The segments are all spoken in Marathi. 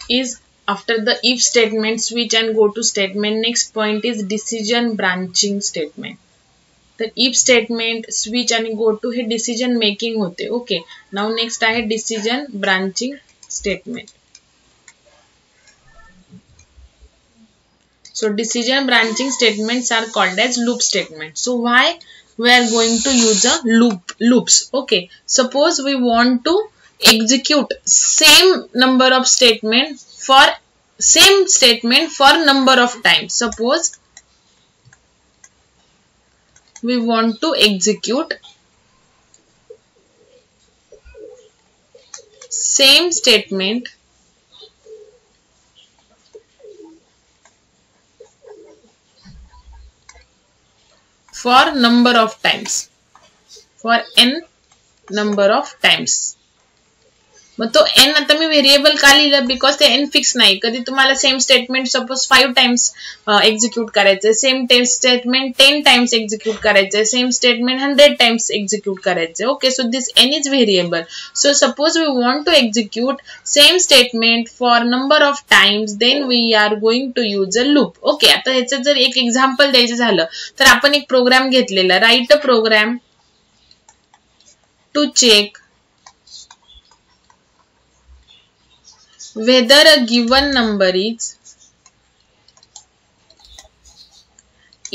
is after the if statement, switch and go to statement. Next point is decision branching statement. The if statement, switch and go to हे decision making होते. Okay. Now next आहे decision branching statement. So decision branching statements are called as loop statements. So why we are going to use a loops? Okay. Suppose we want to execute same number of statement for same statement for number of times. Suppose we want to execute same statement for number of times, for n number of times. मग तो n आता मी व्हेरिएबल का लिहिलं बिकॉज ते n फिक्स नाही. कधी तुम्हाला same statement suppose 5 times execute करायचंय, सेम स्टेटमेंट 10 टाइम्स एक्झिक्यूट करायचंय, सेम स्टेटमेंट 100 टाइम्स एक्झिक्यूट करायचंय. Okay, so this n is variable. So suppose we want to execute same statement for number of times, then we are going to use a loop. Okay, आता ह्याचं जर एक एक्झाम्पल द्यायचं झालं तर आपण एक प्रोग्राम घेतलेला, write a program to check whether a given number is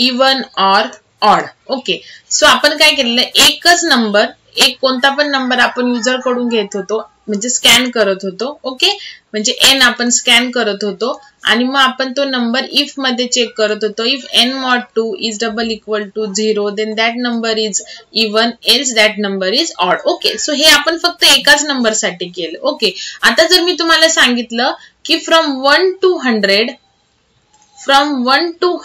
even or odd. Okay, so आपण काय केलेलं, एकच नंबर, एक कोणता पण नंबर आपण युजर कडून घेत होतो, म्हणजे स्कॅन करत होतो. ओके, म्हणजे n आपण स्कॅन करत होतो आणि मग आपण तो नंबर इफ मध्ये चेक करत होतो. If n mod 2 is double equal to 0, then that number is even, else that number is odd. Okay, so हे आपण फक्त एकाच नंबर साठी केलं. ओके, आता जर मी तुम्हाला सांगितलं की फ्रॉम 1 to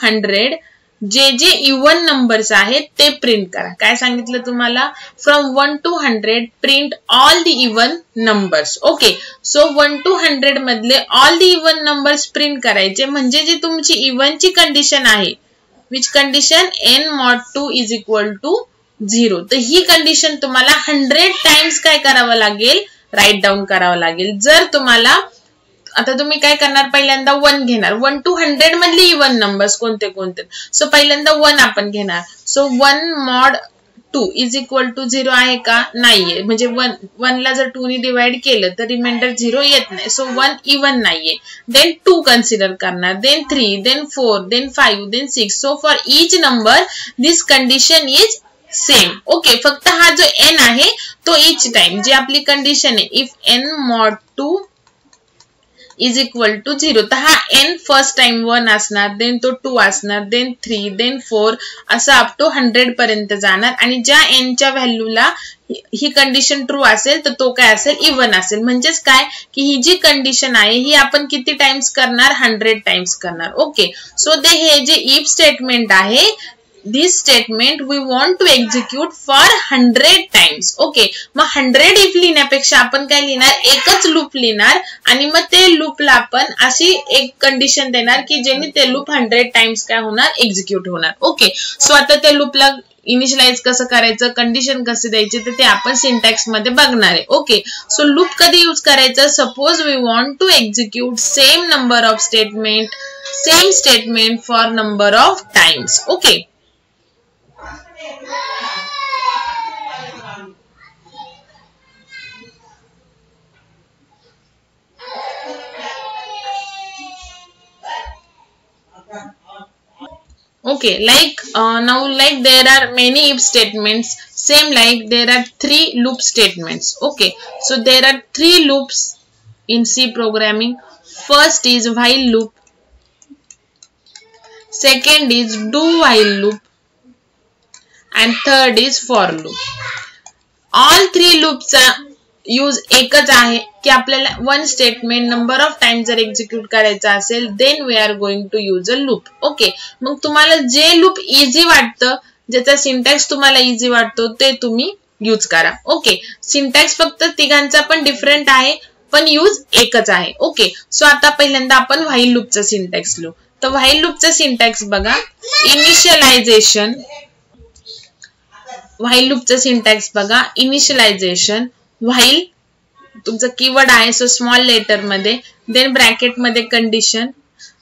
100 जे इवन नंबर्स आहेत ते प्रिंट करा. काय सांगितलं तुम्हाला, from 1 to 100 print all the even numbers. Okay, so 1 to 100 मधले all the even numbers print करायचे, म्हणजे जी तुमची इवनची कंडिशन आहे, which condition n mod 2 is equal to 0, तर ही कंडिशन तुम्हाला 100 टाइम्स काय करावं लागेल, राईट डाऊन करावं लागेल. जर तुम्हाला आता तुम्ही काय करणार, पहिल्यांदा 1 घेणार, 1 to 100 मधले इवन नंबर्स कोणते कोणते. सो पहिल्यांदा 1 आपण घेणार. So 1 mod 2 is equal to 0 आहे का, नाहीये, म्हणजे 1 ला जर 2 ने डिवाइड केलं तर रिमाइंडर 0 येत नाही. सो 1 इवन नाहीये. देन 2 कन्सिडर करणार, then 3, then 4, then 5, then 6. So for each number this condition is same. Okay, फक्त हा जो n आहे तो ईच टाइम जी आपली कंडिशन आहे, if n mod 2 is equal to 0, तर हा n फर्स्ट टाइम 1 असणार, देन तो 2 असणार, देन 3, देन 4, असं अप टू 100 पर्यंत जाणार. आणि ज्या n च्या व्हॅल्यूला ही कंडिशन ट्रू असेल तर तो काय असेल, इवन असेल. म्हणजेच काय की ही जी कंडिशन आहे ही आपण किती टाइम्स करणार, 100 टाइम्स करणार. ओके, सो हे जे इफ स्टेटमेंट आहे, this statement we want to execute for 100 times. Okay, मग 100 इफ लिहिण्यापेक्षा आपण काय लिहिणार, एकच लूप लिहिणार आणि मग ते लूपला आपण अशी एक कंडिशन देणार की ज्याने ते लूप 100 टाइम्स काय होणार, एक्झिक्यूट होणार. ओके, सो आता त्या लूपला इनिशियलाइज कसं करायचं, कंडिशन कसे द्यायचे ते आपण सिंटॅक्स मध्ये बघणार आहे. ओके, सो लूप कधी यूज करायचं, suppose we want to execute same number of statement for number of times. Okay, okay, like now like there are many if statements, same like there are 3 loop statements. Okay, so there are 3 loops in C programming. First is while loop, second is do while loop, and third is for loop. All 3 loops use एकच आहे की आपल्याला one statement number of time जर एक्झिक्यूट करायचा असेल then we are going to use a loop. Okay, मग तुम्हाला जे लूप इझी वाटतं, ज्याचा सिंटॅक्स तुम्हाला इझी वाटतो ते तुम्ही यूज करा. ओके, सिंटॅक्स फक्त तिघांचा पण डिफरंट आहे पण यूज एकच आहे. ओके, सो आता पहिल्यांदा आपण व्हाईल लूपचा सिंटॅक्स लिहू. तर व्हाईल लूपचा सिंटॅक्स बघा, इनिशियलायझेशन, व्हाईल लूपचा सिंटॅक्स बघा, इनिशियलायझेशन, व्हाईल तुमचं कीवर्ड आहे सो स्मॉल लेटर मध्ये, देन ब्रॅकेट मध्ये कंडिशन,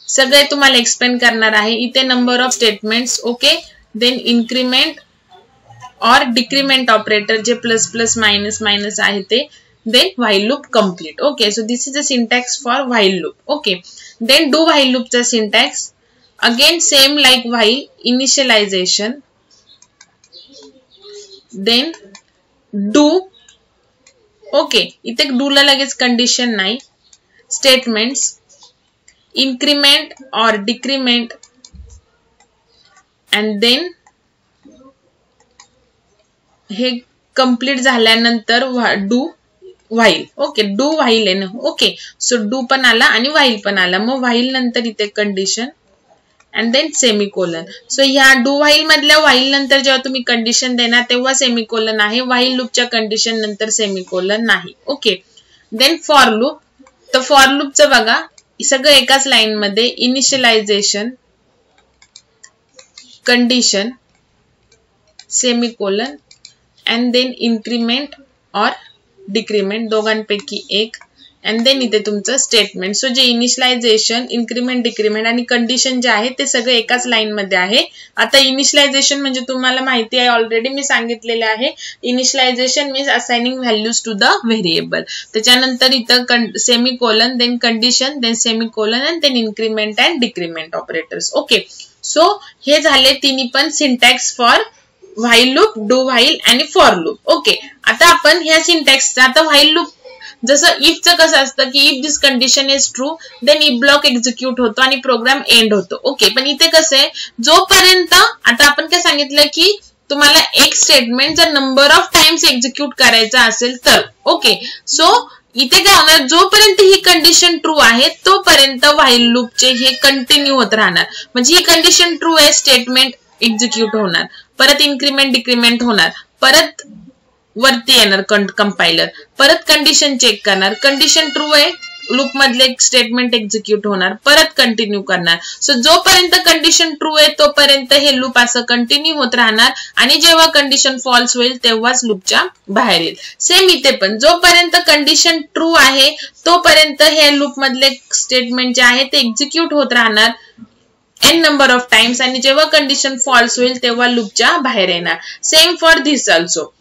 सगळे तुम्हाला एक्सप्लेन करणार आहे. इथे number of statements, okay, then increment or decrement operator जे प्लस प्लस मायनस मायनस आहे ते, then while loop complete. Okay, so this is the syntax for while loop. Okay, then do while loop चा syntax again same like while, initialization, then do. Okay, इथे do ला लगेच कंडिशन नाही, statements increment or decrement and then हे complete झाल्यानंतर do while. Okay, do while आहे ना. ओके, सो डू पण आला आणि while पण आला. मग while नंतर इथे condition and then semicolon. So ह्या डू while मधल्या while नंतर जेव्हा तुम्ही कंडिशन देणार तेव्हा सेमिकोलन आहे, while लूपच्या कंडिशन नंतर सेमिकोलन नाही. Okay, then for loop. तर फॉर लूपचं बघा सगळं एकाच लाईन मध्ये, initialization, condition, semicolon and then increment or decrement, दोघांपैकी एक, अँड देन इथे तुमचं स्टेटमेंट. सो जे इनिशियलायझेशन, इन्क्रीमेंट, डिक्रीमेंट आणि कंडिशन जे आहे ते सगळे एकाच लाईन मध्ये आहे. आता इनिशियलायझेशन म्हणजे तुम्हाला माहिती आहे, ऑलरेडी मी सांगितलेले आहे. Initialization means assigning values to the variable. त्याच्यानंतर इथं semicolon, then condition, then semicolon and then increment and decrement operators. Okay, so हे झाले तिन्ही पण syntax for while loop, do while आणि फॉर लूप. ओके, आता आपण ह्या सिंटॅक्सचा, आता व्हाईल लूप जसं इफचं कसं असतं की if this condition is true then if block execute होतो आणि प्रोग्राम एंड होतो. ओके, पण इथे कसं आहे, जोपर्यंत आता आपण काय सांगितलं की तुम्हाला एक स्टेटमेंट जर नंबर ऑफ टाइम्स एक्झिक्यूट करायचा असेल तर. ओके, सो इथे काय होणार, जोपर्यंत ही कंडिशन ट्रू आहे तोपर्यंत व्हाईल लूपचे हे कंटिन्यू होत राहणार. म्हणजे ही कंडिशन ट्रू आहे, स्टेटमेंट एक्झिक्यूट होणार, परत इन्क्रीमेंट डिक्रीमेंट होणार, परत वरती येणार कंपायलर, परत कंडिशन चेक करणार, कंडिशन ट्रू आहे, लूप मधले स्टेटमेंट एक्झिक्यूट होणार, परत कंटिन्यू करणार. सो जोपर्यंत कंडिशन ट्रू आहे तोपर्यंत हे लूप असं कंटिन्यू होत राहणार आणि जेव्हा कंडिशन फॉल्स होईल तेव्हाच लूपच्या बाहेर येईल. सेम इथे पण जोपर्यंत कंडिशन ट्रू आहे तोपर्यंत हे लूप मधले स्टेटमेंट जे आहे ते एक्झिक्यूट होत राहणार n नंबर ऑफ टाइम्स आणि जेव्हा कंडिशन फॉल्स होईल तेव्हा लूपच्या बाहेर येणार. सेम फॉर धिस ऑल्सो,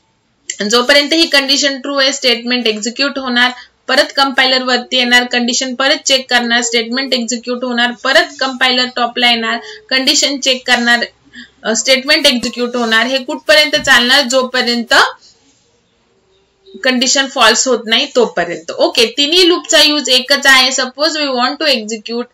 जोपर्यंत ही कंडिशन ट्रू आहे स्टेटमेंट एक्झिक्यूट होणार, परत कंपायलर वरती येणार, कंडिशन परत चेक करणार, स्टेटमेंट एक्झिक्यूट होणार, परत कंपायलर टॉपला येणार, कंडिशन चेक करणार, स्टेटमेंट एक्झिक्यूट होणार. हे कुठपर्यंत चालणार, जोपर्यंत कंडिशन फॉल्स होत नाही तोपर्यंत. ओके, तिन्ही लूपचा यूज एकच आहे. Suppose we want to execute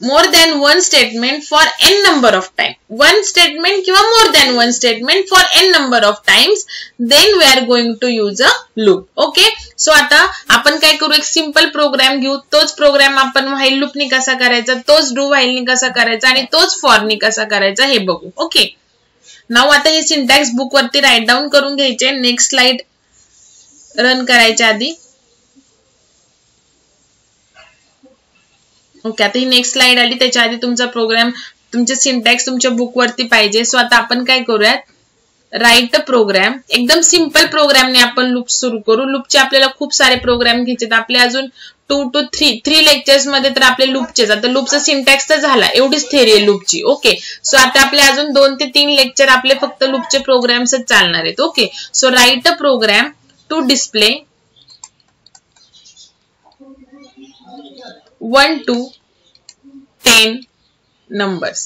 more than one statement for n number of time, one statement किंवा more than one statement for n number of times, then we are going to use a loop. Okay, so आता आपण काय करू, एक सिंपल प्रोग्राम घेऊ. तोच प्रोग्राम आपण व्हाईल लूप नी कसा करायचा, तोच डू व्हाईल नी कसा करायचा आणि तोच फॉर नी कसा करायचा हे बघू. ओके, नाउ आता हे सिंटॅक्स बुक वरती राईट डाऊन करून घ्यायचे. नेक्स्ट स्लाइड रन करायच्या आधी. ओके, आता ही नेक्स्ट स्लाइड आली, त्याच्या आधी तुमचा प्रोग्राम, तुमचे सिंटॅक्स तुमच्या बुक वरती पाहिजे. सो आता आपण काय करूयात, राईट प्रोग्राम, एकदम सिंपल प्रोग्रामने आपण लूप सुरू करू. लूपचे आपल्याला खूप सारे प्रोग्राम घ्यायचे, आपले अजून 2 to 3 लेक्चर्स मध्ये तर आपले लूपचेच. आता लूपचा सिंटॅक्स तर झाला, एवढीच थेअरी आहे लूपची. ओके, सो आता आपले अजून 2 ते 3 लेक्चर आपले फक्त लूपचे प्रोग्राम्सच चालणार आहेत. Okay, so write program to display 1 to 10 numbers.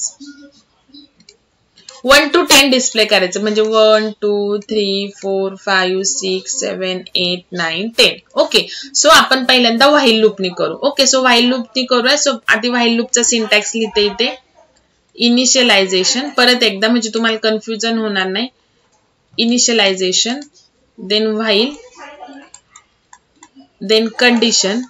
1 to 10 display करायचं, म्हणजे 1 2 3 4 5 6 7 8 9 10. ओके, सो आपण पहिल्यांदा व्हाईल लूपनी करू. ओके, सो व्हाईल लूपनी करूया. सो आधी व्हाईल लूपचा सिंटॅक्स लिहिते इथे. इनिशियलायझेशन, परत एकदा म्हणजे तुम्हाला कन्फ्युजन होणार नाही. Initialization, then while, then condition,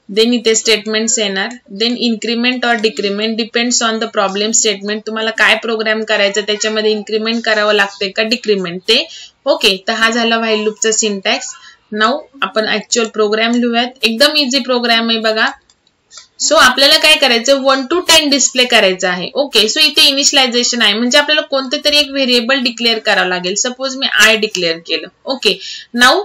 then इथे स्टेटमेंट्स येणार, then increment or decrement, depends on the problem statement. तुम्हाला काय प्रोग्राम करायचं, त्याच्यामध्ये इन्क्रीमेंट करावं लागते का डिक्रीमेंट ते. ओके, तर हा झाला व्हाईल लूपचा सिंटॅक्स. नाउ आपण ऍक्च्युअल प्रोग्राम लिहूयात. एकदम इझी प्रोग्राम आहे बघा. सो आपल्याला काय करायचं, 1 to 10 डिस्प्ले करायचं आहे. ओके, सो इथे इनिशियलायझेशन आहे, म्हणजे आपल्याला कोणते तरी एक व्हेरिएबल डिक्लेअर करावं लागेल. सपोज मी आय डिक्लेअर केलं. Okay, now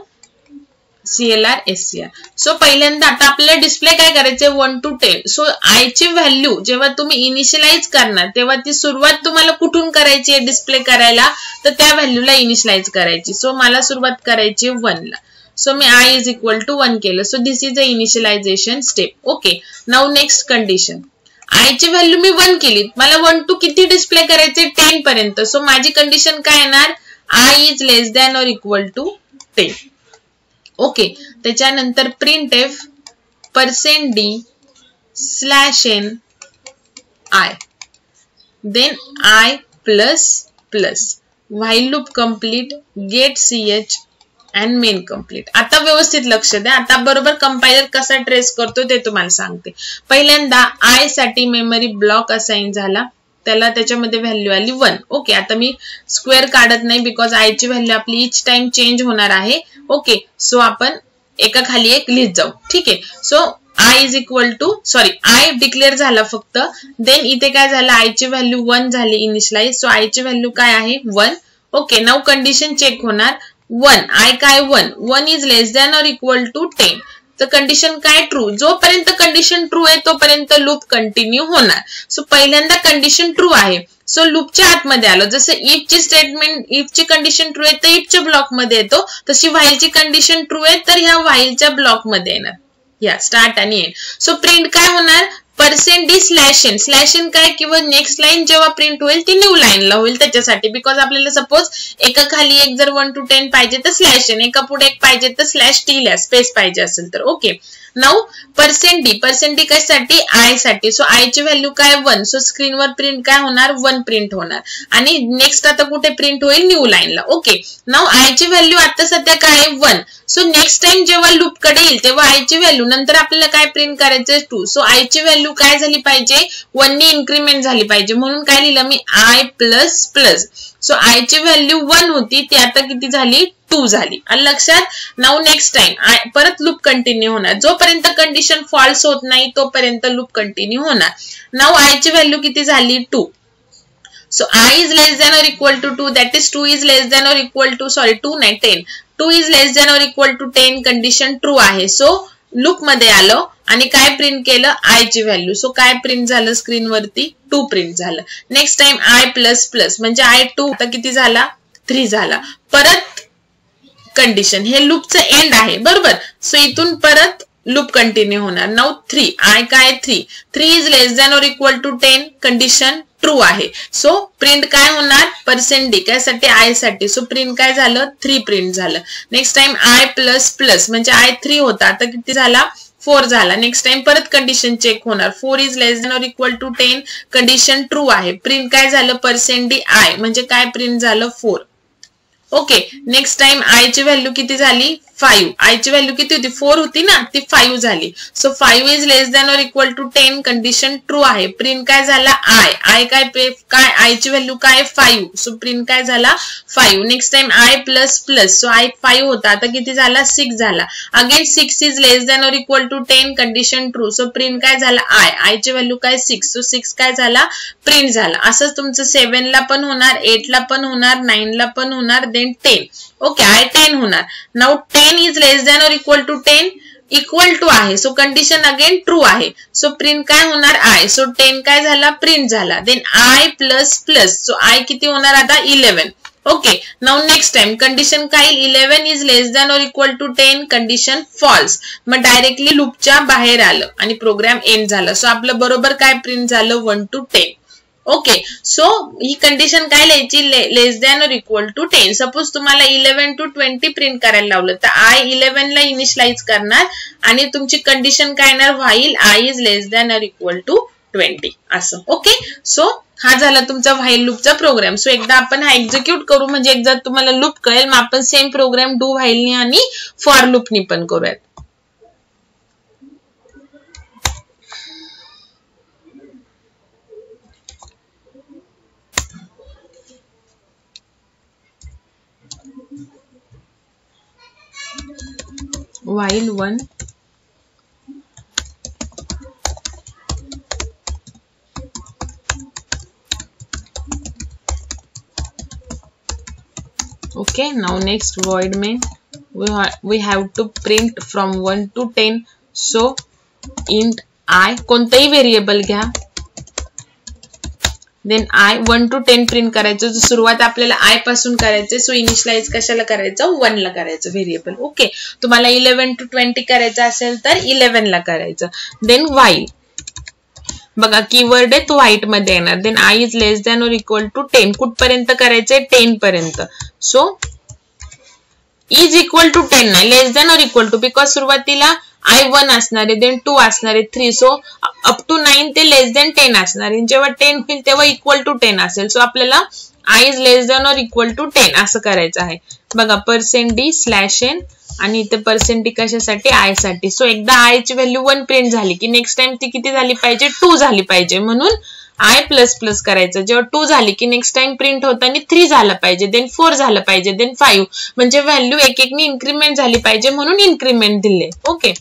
CLR SCR. So पहिल्यांदा आता आपल्याला डिस्प्ले काय करायचे 1 to 10. सो आय ची व्हॅल्यू जेव्हा तुम्ही इनिशियलाइज करणार तेव्हा ती सुरुवात तुम्हाला कुठून करायची आहे डिस्प्ले करायला, तर त्या व्हॅल्यूला इनिशियलाइज करायची. सो मला सुरुवात करायची 1 ला. सो मी I is equal to 1 केलं. So this is the initialization step. Okay, now next condition. I ची व्हॅल्यू मी 1 केली, मला 1 to किती डिस्प्ले करायचे 10 पर्यंत. सो माझी कंडिशन काय येणार I is less than or equal to 10. Okay, त्याच्यानंतर printf %d /n I, then I plus plus, while loop complete, get ch and main complete. आता व्यवस्थित लक्ष द्या. आता बरोबर कंपायलर कसा ट्रेस करतो ते तुम्हाला सांगते. पहिल्यांदा I साठी मेमरी ब्लॉक असाइन झाला, त्याला त्याच्यामध्ये व्हॅल्यू आली 1. ओके, आता मी स्क्वेअर काढत नाही बिकॉज I ची व्हॅल्यू आपली इच टाइम चेंज होणार आहे. ओके, सो आपण एका खाली एक लिहित जाऊ. ठीक आहे. So I is equal to I declare झाला फक्त. देन इथे काय झालं I ची व्हॅल्यू 1 झाली इनिशियलाइज. सो I ची व्हॅल्यू काय आहे 1. ओके, नाउ कंडिशन चेक होणार 1 I काय 1 is less than or equal to 10. तर कंडिशन काय ट्रू. जोपर्यंत कंडिशन ट्रू आहे तोपर्यंत लूप कंटिन्यू होणार. सो पहिल्यांदा कंडिशन ट्रू आहे, सो लूपच्या आतमध्ये आलो. जसं इफ ची स्टेटमेंट, इफ ची कंडिशन ट्रू आहे तर इफच्या ब्लॉक मध्ये येतो, तशी व्हाईल ची कंडिशन ट्रू आहे तर ह्या व्हाईलच्या ब्लॉक मध्ये येणार. या स्टार्ट आणि एंड. सो प्रिंट काय होणार %d /n काय किंवा नेक्स्ट लाईन जेव्हा प्रिंट होईल ती न्यू लाईनला होईल त्याच्यासाठी. बिकॉज आपल्याला सपोज एका खाली एक जर 1 to 10 पाहिजे तर /n, एका पुढे एक पाहिजे तर /t ला स्पेस पाहिजे असेल तर. ओके, नाउ %d कशासाठी I साठी. सो I ची व्हॅल्यू काय 1. सो स्क्रीनवर प्रिंट काय होणार 1 प्रिंट होणार आणि नेक्स्ट आता कुठे प्रिंट होईल न्यू लाईनला. ओके, नाउ I ची व्हॅल्यू आता सध्या काय आहे 1. सो नेक्स्ट टाइम जेव्हा लूप कडे येईल तेव्हा I ची व्हॅल्यू नंतर आपल्याला काय प्रिंट करायचं 2. सो I ची व्हॅल्यू काय झाली पाहिजे 1 नी इन्क्रीमेंट झाली पाहिजे, म्हणून काय लिहिलं मी I plus plus. So I ची व्हॅल्यू 1 होती ती आता किती झाली 2 झाली. लक्षात. नाउ नेक्स्ट टाइम परत लूप कंटिन्यू होणार. जोपर्यंत कंडिशन फॉल्स होत नाही तोपर्यंत लूप कंटिन्यू होणार. नाउ I ची व्हॅल्यू किती झाली 2. So I is less than or equal to 2, that is 2 is less than or equal to 2 नाही 10. 2 is less than or equal to 10 condition true आहे. सो लूप मध्ये आलो आणि काय प्रिंट केलं I ची व्हॅल्यू. सो काय प्रिंट झालं स्क्रीनवरती 2 प्रिंट झालं. Next time I plus plus म्हणजे I2 आता किती झाला 3 झाला. परत कंडिशन, हे लूपचं एंड आहे बरोबर. सो इथून परत लूप कंटिन्यू होणार. नाउ 3 I काय 3 is less than or equal to 10 condition true आहे. सो प्रिंट काय होणार %d काय I साठी. सो प्रिंट काय झालं 3 प्रिंट झालं. Next time I plus plus म्हणजे I3 होता आता किती झाला 4 झाला. नेक्स्ट टाइम परत कंडिशन चेक होणार 4 is less than or equal to 10 condition true आहे. प्रिंट काय झालं %d I म्हणजे काय प्रिंट झालं 4. ओके, नेक्स्ट टाइम I ची व्हॅल्यू किती झाली 5. I ची व्हॅल्यू किती होती 4 होती ना, ती 5 झाली. So 5 is less than or equal to 10 condition true आहे. प्रिंट काय झाला I काय I ची व्हॅल्यू काय 5. सो प्रिंट काय झाला 5. Next time I plus plus. So I 5 होता आता किती झाला 6 झाला. Again 6 is less than or equal to 10 condition true. So print काय झाला I ची व्हॅल्यू काय 6. सो 6 काय झाला प्रिंट झाला. असंच तुमचं 7 ला पण होणार, 8 ला पण होणार, 9 ला पण होणार, देन 10. ओके, I 10 होणार. Now 10 is less than or equal to 10 equal to आहे. सो कंडिशन अगेन ट्रू आहे. सो प्रिंट काय होणार I. सो 10 काय झाला प्रिंट झाला. Then I plus plus. So I किती होणार आता 11. Okay, now next time condition काय 11 is less than or equal to 10 condition false. मग डायरेक्टली लूपच्या बाहेर आलं आणि प्रोग्राम एंड झाला. सो आपलं बरोबर काय प्रिंट झालं 1 to 10. Okay, so he condition काय लिहायची लेस than or equal to 10. Suppose तुम्हाला 11 to 20 प्रिंट करायला लावलं तर I 11 ला इनिशियलाइज करणार आणि तुमची कंडिशन काय येणार while I is less than or equal to 20 असं. ओके, सो हा झाला तुमचा व्हाईल लूपचा प्रोग्राम. सो एकदा आपण हा एक्झिक्यूट करू म्हणजे एकदा तुम्हाला लूप कळेल. मग आपण सेम प्रोग्राम डू व्हाईलनी आणि फॉर लूपनी पण करूयात. while 1 okay, now next void main we have to print from 1 to 10. So int I, कोणताही व्हेरिएबल घ्या, देन I 1 to 10 प्रिंट करायचं. सुरुवात आपल्याला I पासून करायचे. सो इनिशियलाइज कशाला करायचं? 1 ला करायचं व्हेरिएबल. ओके, तुम्हाला 11 to 20 करायचं असेल तर 11 ला करायचं. देन व्हाईल, बघा कीवर्ड आहे तो व्हाईट मध्ये येणार. Then I is less than or equal to 10. कुठपर्यंत करायचंय? 10 पर्यंत. सो इज इक्वल टू 10 नाही, लेस than or equal to, because सुरुवातीला I 1 असणार आहे, देन 2 असणार आहे, 3. सो अप टू 9 ते लेस दॅन 10 असणार आहे. जेव्हा 10 होईल तेव्हा इक्वल टू 10 असेल. सो आपल्याला I is less than or equal to 10 असं करायचं आहे. बघा %d /n आणि इथे %d कशासाठी? I साठी. सो एकदा I ची व्हॅल्यू 1 प्रिंट झाली की नेक्स्ट टाइम ती किती झाली पाहिजे? 2 झाली पाहिजे. म्हणून I ++ करायचं. जेव्हा 2 झाली की नेक्स्ट टाइम प्रिंट होताना 3 झालं पाहिजे, देन 4 झालं पाहिजे, देन 5. म्हणजे व्हॅल्यू एक एकनी इन्क्रीमेंट झाली पाहिजे म्हणून इन्क्रीमेंट दिले. ओके,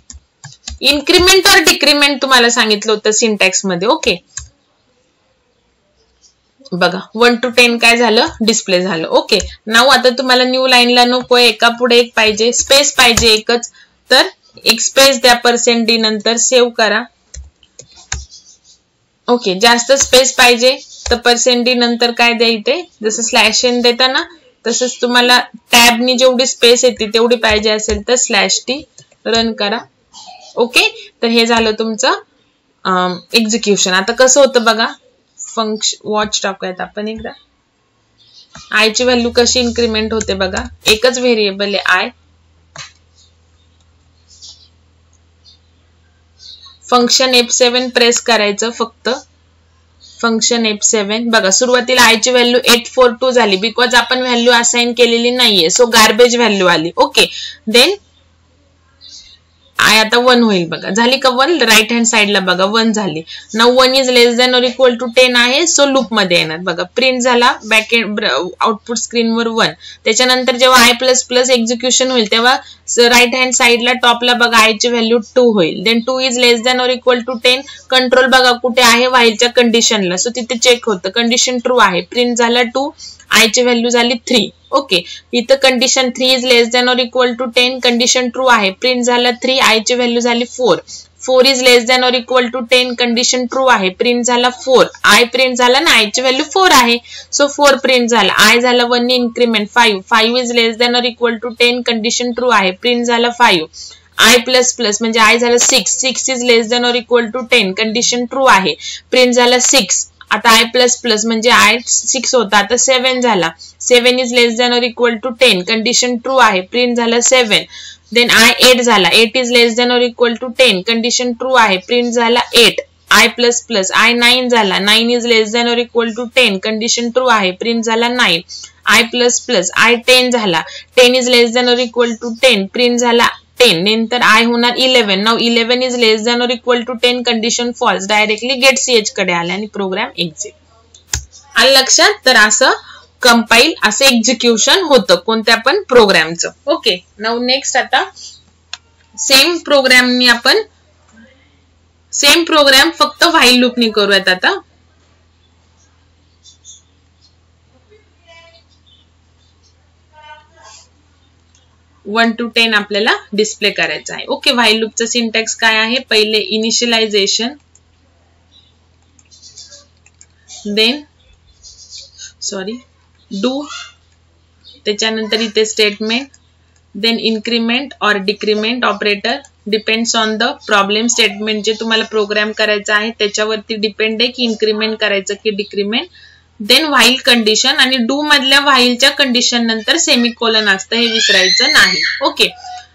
इन्क्रीमेंट और डिक्रीमेंट तुम्हाला सांगितलं होतं सिंटॅक्स मध्ये. ओके, बघा 1 to 10 काय झालं? डिस्प्ले झालं. ओके, नाव आता तुम्हाला न्यू लाईनला नकोय, एका पुढे एक पाहिजे, स्पेस पाहिजे एकच, तर एक स्पेस द्या %d नंतर, सेव्ह करा. ओके, जास्त स्पेस पाहिजे तर %d नंतर काय द्या इथे, जसं /n देता ना तसंच तुम्हाला टॅबनी जेवढी स्पेस येते तेवढी पाहिजे असेल तर /t रन करा. ओके, तर हे झालं तुमचं एक्झिक्युशन. आता कसं होतं बघा, फंक्शन वॉच टाकूयात आपण एकदा. I ची व्हॅल्यू कशी इन्क्रीमेंट होते बघा, एकच व्हेरिएबल आहे I. फंक्शन F7 प्रेस करायचं फक्त, फंक्शन F7. बघा सुरुवातीला I ची व्हॅल्यू 842 झाली, बिकॉज आपण व्हॅल्यू असाइन केलेली नाहीये. सो गार्बेज व्हॅल्यू आली. ओके, देन I आता 1 होईल. बघा झाली का 1? राईट हँड साइडला बघा 1 झाली. Now 1 is less than or equal to 10 आहे. सो लूप मध्ये येणार. बघा प्रिंट झाला बॅक एंड आउटपुट स्क्रीनवर 1. त्याच्यानंतर जेव्हा I++ एक्झिक्युशन होईल तेव्हा राईट हँड साइडला टॉपला बघा I ची व्हॅल्यू 2 होईल. Then 2 is less than or equal to 10. Control बघा कुठे आहे? व्हाईलच्या कंडिशनला. सो तिथे चेक होतं, कंडिशन ट्रू आहे. प्रिंट झाला 2, I ची व्हॅल्यू झाली 3. ओके, इथं condition 3 is less than or equal to 10, condition true आहे. प्रिंट झाला 3, I ची व्हॅल्यू झाली 4. 4 is less than or equal to 10, condition true आहे. प्रिंट झाला 4. I प्रिंट झाला ना, I ची व्हॅल्यू 4 आहे. सो 4 प्रिंट झाला. I झाला 1 ने increment 5. 5 is less than or equal to 10, condition true आहे. प्रिंट झाला 5. I++ म्हणजे I झाला 6. 6 is less than or equal to 10, condition true आहे. प्रिंट झाला 6. आता I++ म्हणजे I 6 होता, आता 7 झाला. 7 is less than or equal to 10, condition true आहे. प्रिंट झाला 7. देन I 8 झाला. 8 is less than or equal to 10, condition true आहे. प्रिंट झाला 8. I++ I 9 झाला. 9 is less than or equal to 10, condition true आहे. प्रिंट झाला 9. I++ I 10 झाला. 10 is less than or equal to 10, print झाला 10. नंतर I होणार 11. Now 11 is less than or equal to 10, condition false. Directly get ch कडे आले आणि प्रोग्राम एक्झिट. आलं लक्षात? तर असं कंपाईल, असं एक्झिक्युशन होतं कोणत्या पण प्रोग्रामचं. ओके, नाउ नेक्स्ट आता सेम प्रोग्रामनी आपण सेम प्रोग्राम फक्त व्हाईल लूपनी करूयात. आता वन टू 10 आपल्याला डिस्प्ले करायचं आहे. ओके, व्हाईल लूपचं सिंटॅक्स काय आहे? पहिले इनिशियलायझेशन, देन डू, त्याच्यानंतर इथे statement, then increment or decrement operator depends on the problem. Statement जे तुम्हाला प्रोग्राम करायचा आहे त्याच्यावरती डिपेंड आहे की इन्क्रीमेंट करायचं की डिक्रीमेंट. देन व्हाईल कंडिशन, आणि डू मधल्या व्हाईलच्या कंडिशन नंतर सेमिकोलन असतं, हे विसरायचं नाही. ओके,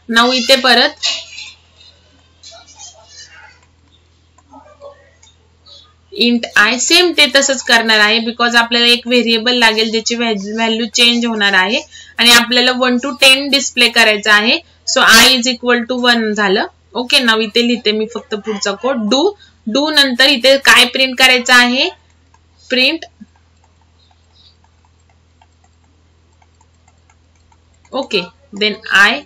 नाउ इथे परत इंट I सेम ते तसंच करणार आहे, बिकॉज आपल्याला एक व्हेरिएबल लागेल ज्याची व्हॅल्यू चेंज होणार आहे आणि आपल्याला 1 to 10 डिस्प्ले करायचं आहे. So I is equal to 1 झालं. ओके, नाउ इथे लिहिते मी फक्त पुढचा कोड. डू नंतर इथे काय प्रिंट करायचं आहे? Print. Okay, then I++,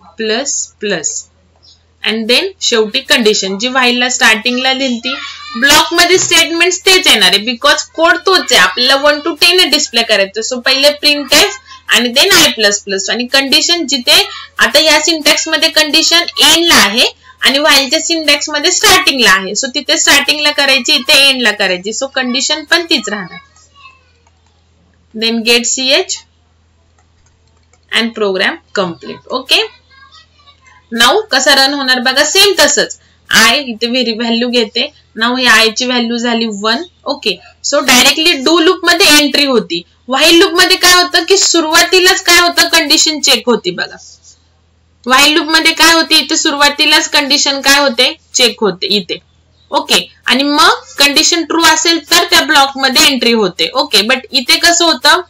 and then शेवटी कंडिशन जी व्हाईलला स्टार्टिंगला लिहिली ब्लॉक मध्ये स्टेटमेंट्स तेच येणार आहे बिकॉज कोड तोच आहे आपल्याला 1 to 10 डिस्प्ले करायचं. सो पहिले प्रिंट एफ आणि देन I++ आणि कंडिशन जिथे आता या सिंटॅक्स मध्ये कंडिशन एंडला आहे आणि व्हाईलच्या सिंटॅक्स मध्ये स्टार्टिंगला आहे. सो तिथे स्टार्टिंगला करायची इथे एंडला करायची. सो कंडिशन पण तीच राहणार. Then get ch and program complete. Okay now कसा रन होणार बघा सेम तसंच. आय इथे व्हॅल्यू घेते. नाऊ ही आय ची व्हॅल्यू झाली 1. Okay so directly do loop मध्ये एंट्री होती. व्हाईल लूप मध्ये काय होतं की सुरुवातीलाच काय होतं कंडिशन चेक होती बघा. व्हाईल लूप मध्ये काय होते इथे सुरुवातीलाच कंडिशन काय होते चेक होते इथे. ओके आणि मग कंडिशन ट्रू असेल तर त्या ब्लॉक मध्ये एंट्री होते. ओके बट इथे कसं होतं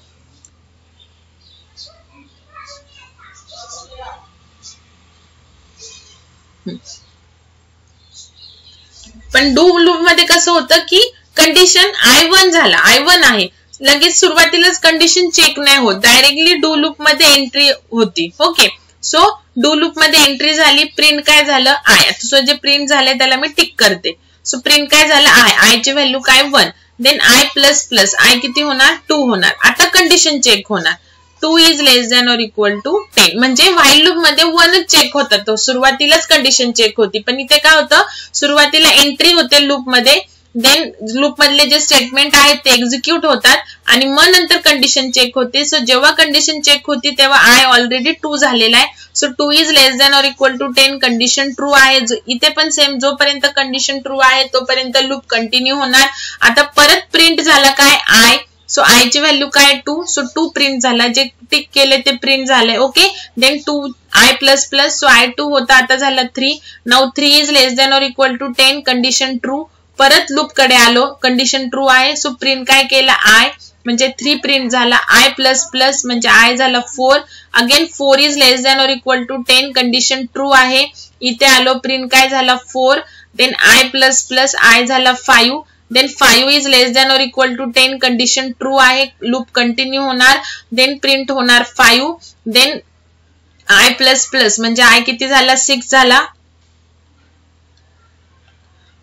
पण डू लूप मध्ये कसं होतं की कंडिशन I1 झाला I1 आहे लगेच सुरुवातीलाच कंडिशन चेक नाही होत डायरेक्टली डू लूप मध्ये एंट्री होती. ओके सो डू लूप मध्ये एंट्री झाली प्रिंट काय झालं आय. सो जे प्रिंट झाले त्याला मी टिक करते. सो प्रिंट काय झालं आय ची व्हॅल्यू काय 1. देन I++ आय किती होणार 2 होणार. आता कंडिशन चेक होणार 2 is less than or equal to 10 म्हणजे व्हाईल लूप मध्ये 1च चेक होता. तो सुरुवातीलाच कंडिशन चेक होती पण इथे काय होतं सुरुवातीला एंट्री होते लूप मध्ये देन लूप मधले जे स्टेटमेंट आहेत ते एक्झिक्यूट होतात आणि मग नंतर कंडिशन चेक होते. सो जेव्हा कंडिशन चेक होती तेव्हा आय ऑलरेडी 2 झालेला आहे. So 2 is less than or equal to 10 condition true आहे. इथे पण सेम जोपर्यंत कंडिशन ट्रू आहे तोपर्यंत लूप कंटिन्यू होणार. आता परत प्रिंट झाला काय आय. सो आय ची व्हॅल्यू काय 2. सो 2 प्रिंट झाला जे टिक केले ते प्रिंट झाले. Okay then 2 I++ so I2 होता आता झाला 3. Now 3 is less than or equal to 10 condition true. परत लूप कडे आलो कंडिशन ट्रू आहे. सो प्रिंट काय केलं आय म्हणजे 3 प्रिंट झाला I++ म्हणजे आय झाला 4. Again 4 is less than or equal to 10 condition true आहे. इथे आलो प्रिंट काय झाला 4. देन I++ आय झाला 5. Then 5 is less than or equal to 10 condition true आहे. लूप कंटिन्यू होणार. देन प्रिंट होणार 5. देन I++ म्हणजे आय किती झाला 6 झाला.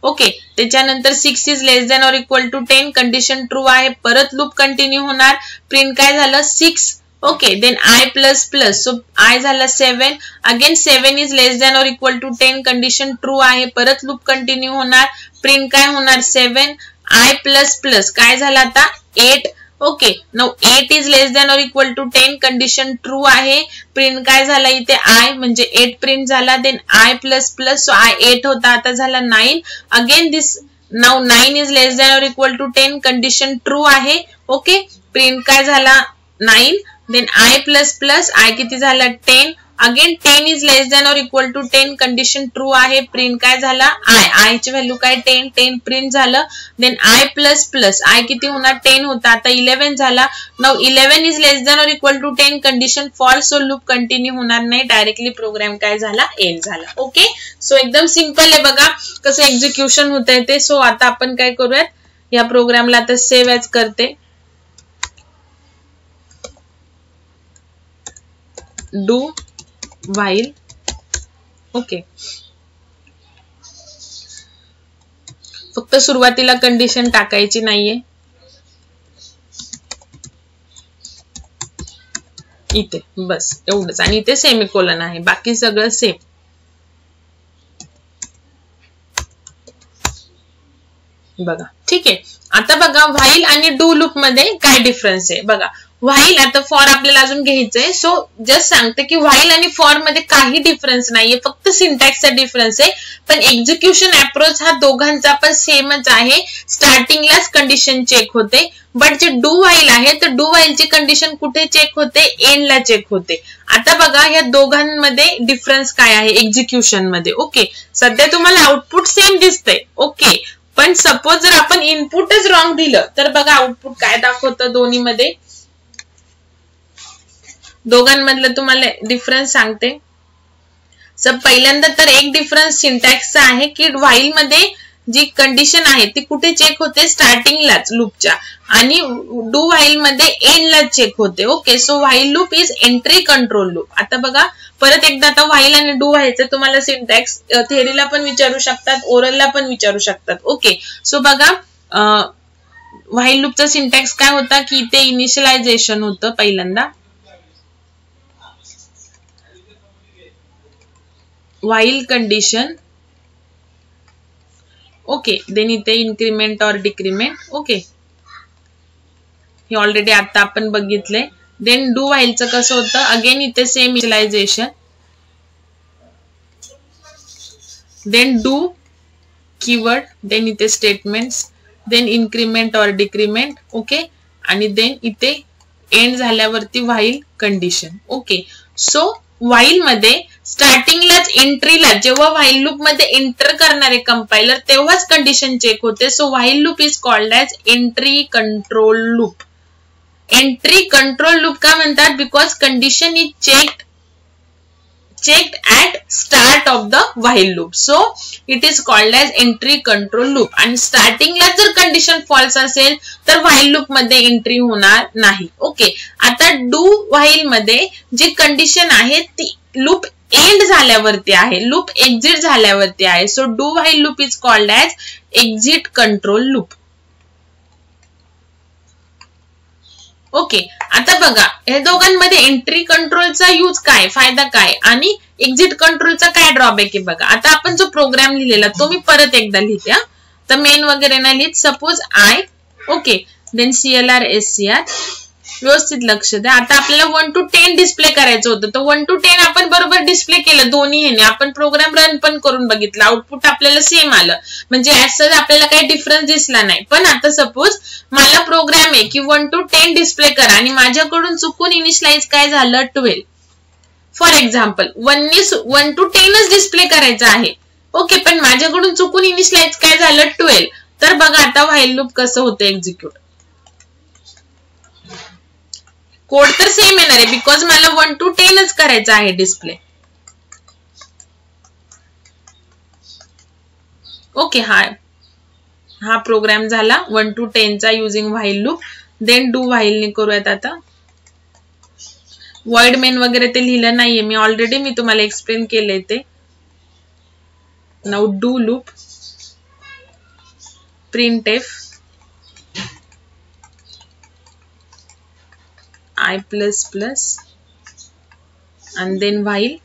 ओके त्याच्यानंतर 6 is less than or equal to 10 condition true आहे. परत लूप कंटिन्यू होणार. प्रिंट काय झालं 6. Okay then I++ so I झाला 7. Again 7 is less than or equal to 10 condition true आहे. परत लूप कंटिन्यू होणार. प्रिंट काय होणार 7. I++ काय झाला आता 8. Okay now 8 is less than or equal to 10 condition true आहे. प्रिंट काय झाला इथे आय म्हणजे 8 प्रिंट झाला. देन I++ सो आय 8 होता आता झाला 9. Again this now 9 is less than or equal to 10 condition true आहे. ओके प्रिंट काय झाला 9. देन I++ आय किती झाला 10. Again 10 is less than or equal to 10 condition true आहे. प्रिंट काय झाला आय ची व्हॅल्यू काय 10 प्रिंट झालं. देन I++ आय किती होणार 10 होता आता 11 झाला. Now 11 is less than or equal to 10 condition false. So loop continue होणार नाही डायरेक्टली प्रोग्राम काय झाला एंड झाला. ओके सो एकदम सिंपल आहे बघा कसं एक्झिक्युशन होत आहे ते. सो आता आपण काय करूयात या प्रोग्रामला आता सेव्ह ॲज करते. Do while. ओके फक्त सुरुवातीला कंडिशन टाकायची नाहीये इथे बस एवढंच आणि इथे सेमिकोलन आहे बाकी सगळं सेम. बघा ठीक आहे. आता बघा व्हाईल आणि डू लूप मध्ये काय डिफरन्स आहे बघा. व्हाईल आता फॉर आपल्याला अजून घ्यायचंय. सो जस्ट सांगते की व्हाईल आणि फॉर मध्ये काही डिफरन्स नाहीये फक्त सिंटॅक्सचा डिफरन्स आहे. पण एक्झिक्युशन अप्रोच हा दोघांचा पण सेमच आहे. स्टार्टिंगलाच कंडिशन चेक होते बट जे डू व्हाईल आहे तर डू व्हाईलची कंडिशन कुठे चेक होते एंडला चेक होते. आता बघा या दोघांमध्ये डिफरन्स काय आहे एक्झिक्युशन मध्ये. ओके सध्या तुम्हाला आउटपुट सेम दिसतंय. ओके पण सपोज जर आपण इनपुटच रॉंग दिलं तर बघा आउटपुट काय दाखवतं दोन्ही मध्ये. दोघांमधलं तुम्हाला डिफरन्स सांगते. सो पहिल्यांदा तर एक डिफरन्स सिंटॅक्सचा आहे की व्हाईल मध्ये जी कंडिशन आहे ती कुठे चेक होते स्टार्टिंगलाच लूपच्या आणि डू व्हाईल मध्ये एंडला चेक होते. Okay so while loop is entry control loop. आता बघा परत एकदा आता व्हाईल आणि डू व्हायचं तुम्हाला सिंटॅक्स थेअरीला पण विचारू शकतात, ओरलला पण विचारू शकतात. ओके, सो बघा व्हाईल लूपचा सिंटॅक्स काय होता की इथे इनिशियलायझेशन होतं पहिल्यांदा, व्हाईल कंडिशन. ओके, देन इथे इन्क्रीमेंट और डिक्रीमेंट. ओके, हे ऑलरेडी आता आपण बघितले. देन डू व्हाईलचं कसं होतं, अगेन इथे same initialization, then do keyword, then इथे statements, then increment or decrement. Okay, आणि देन इथे एंड झाल्यावरती while condition. Okay, so while मध्ये स्टार्टिंगलाच एंट्रीला जेव्हा व्हाईल लूप मध्ये एंटर करणारे कंपायलर तेव्हाच कंडिशन चेक होते. So while loop is called as entry control loop. Entry control loop का म्हणतात, because condition is checked at start of the while loop. So it is called as entry control loop. आणि स्टार्टिंगला जर कंडिशन फॉल्स असेल तर व्हाईल लूप मध्ये एंट्री होणार नाही. ओके, आता डू व्हाईल मध्ये जी कंडिशन आहे ती लूप एंड झाल्यावरती आहे, लूप एक्झिट झाल्यावरती आहे. So do while loop is called as exit control loop. Okay, आता बघा या दोघांमध्ये एंट्री कंट्रोलचा यूज काय, फायदा काय आणि एक्झिट कंट्रोलचा काय ड्रॉबॅक आहे बघा. आता आपण जो प्रोग्राम लिहिलेला तो मी परत एकदा लिहिते. तर मेन वगैरे नाही लिहित. Suppose I, okay, then CLR SCR, व्यवस्थित लक्ष द्या. आता आपल्याला 1 to 10 डिस्प्ले करायचं होतं, तर 1 to 10 आपण बरोबर डिस्प्ले केलं दोन्ही ह्याने. आपण प्रोग्राम रन पण करून बघितला, आउटपुट आपल्याला सेम आलं, म्हणजे ऍज आपल्याला काही डिफरन्स दिसला नाही. पण आता सपोज मला प्रोग्राम आहे की 1 to 10 डिस्प्ले करा आणि माझ्याकडून चुकून इनिशियलाइज काय झालं 12. फॉर एक्झाम्पल 1 to 10च डिस्प्ले करायचं आहे. ओके, पण माझ्याकडून चुकून इनिशियलाइज काय झालं 12. तर बघा आता व्हाईल लूप कसं होतं एक्झिक्यूट. कोड तर सेम येणार आहे बिकॉज मला 1 to 10च करायचं आहे डिस्प्ले. ओके, हा प्रोग्राम झाला 1 to 10चा using while loop. Then do while करूयात. आता वॉइड मेन वगैरे ते लिहिलं नाहीये मी, ऑलरेडी मी तुम्हाला एक्सप्लेन केलंय ते. Now do loop, printf I++ and then while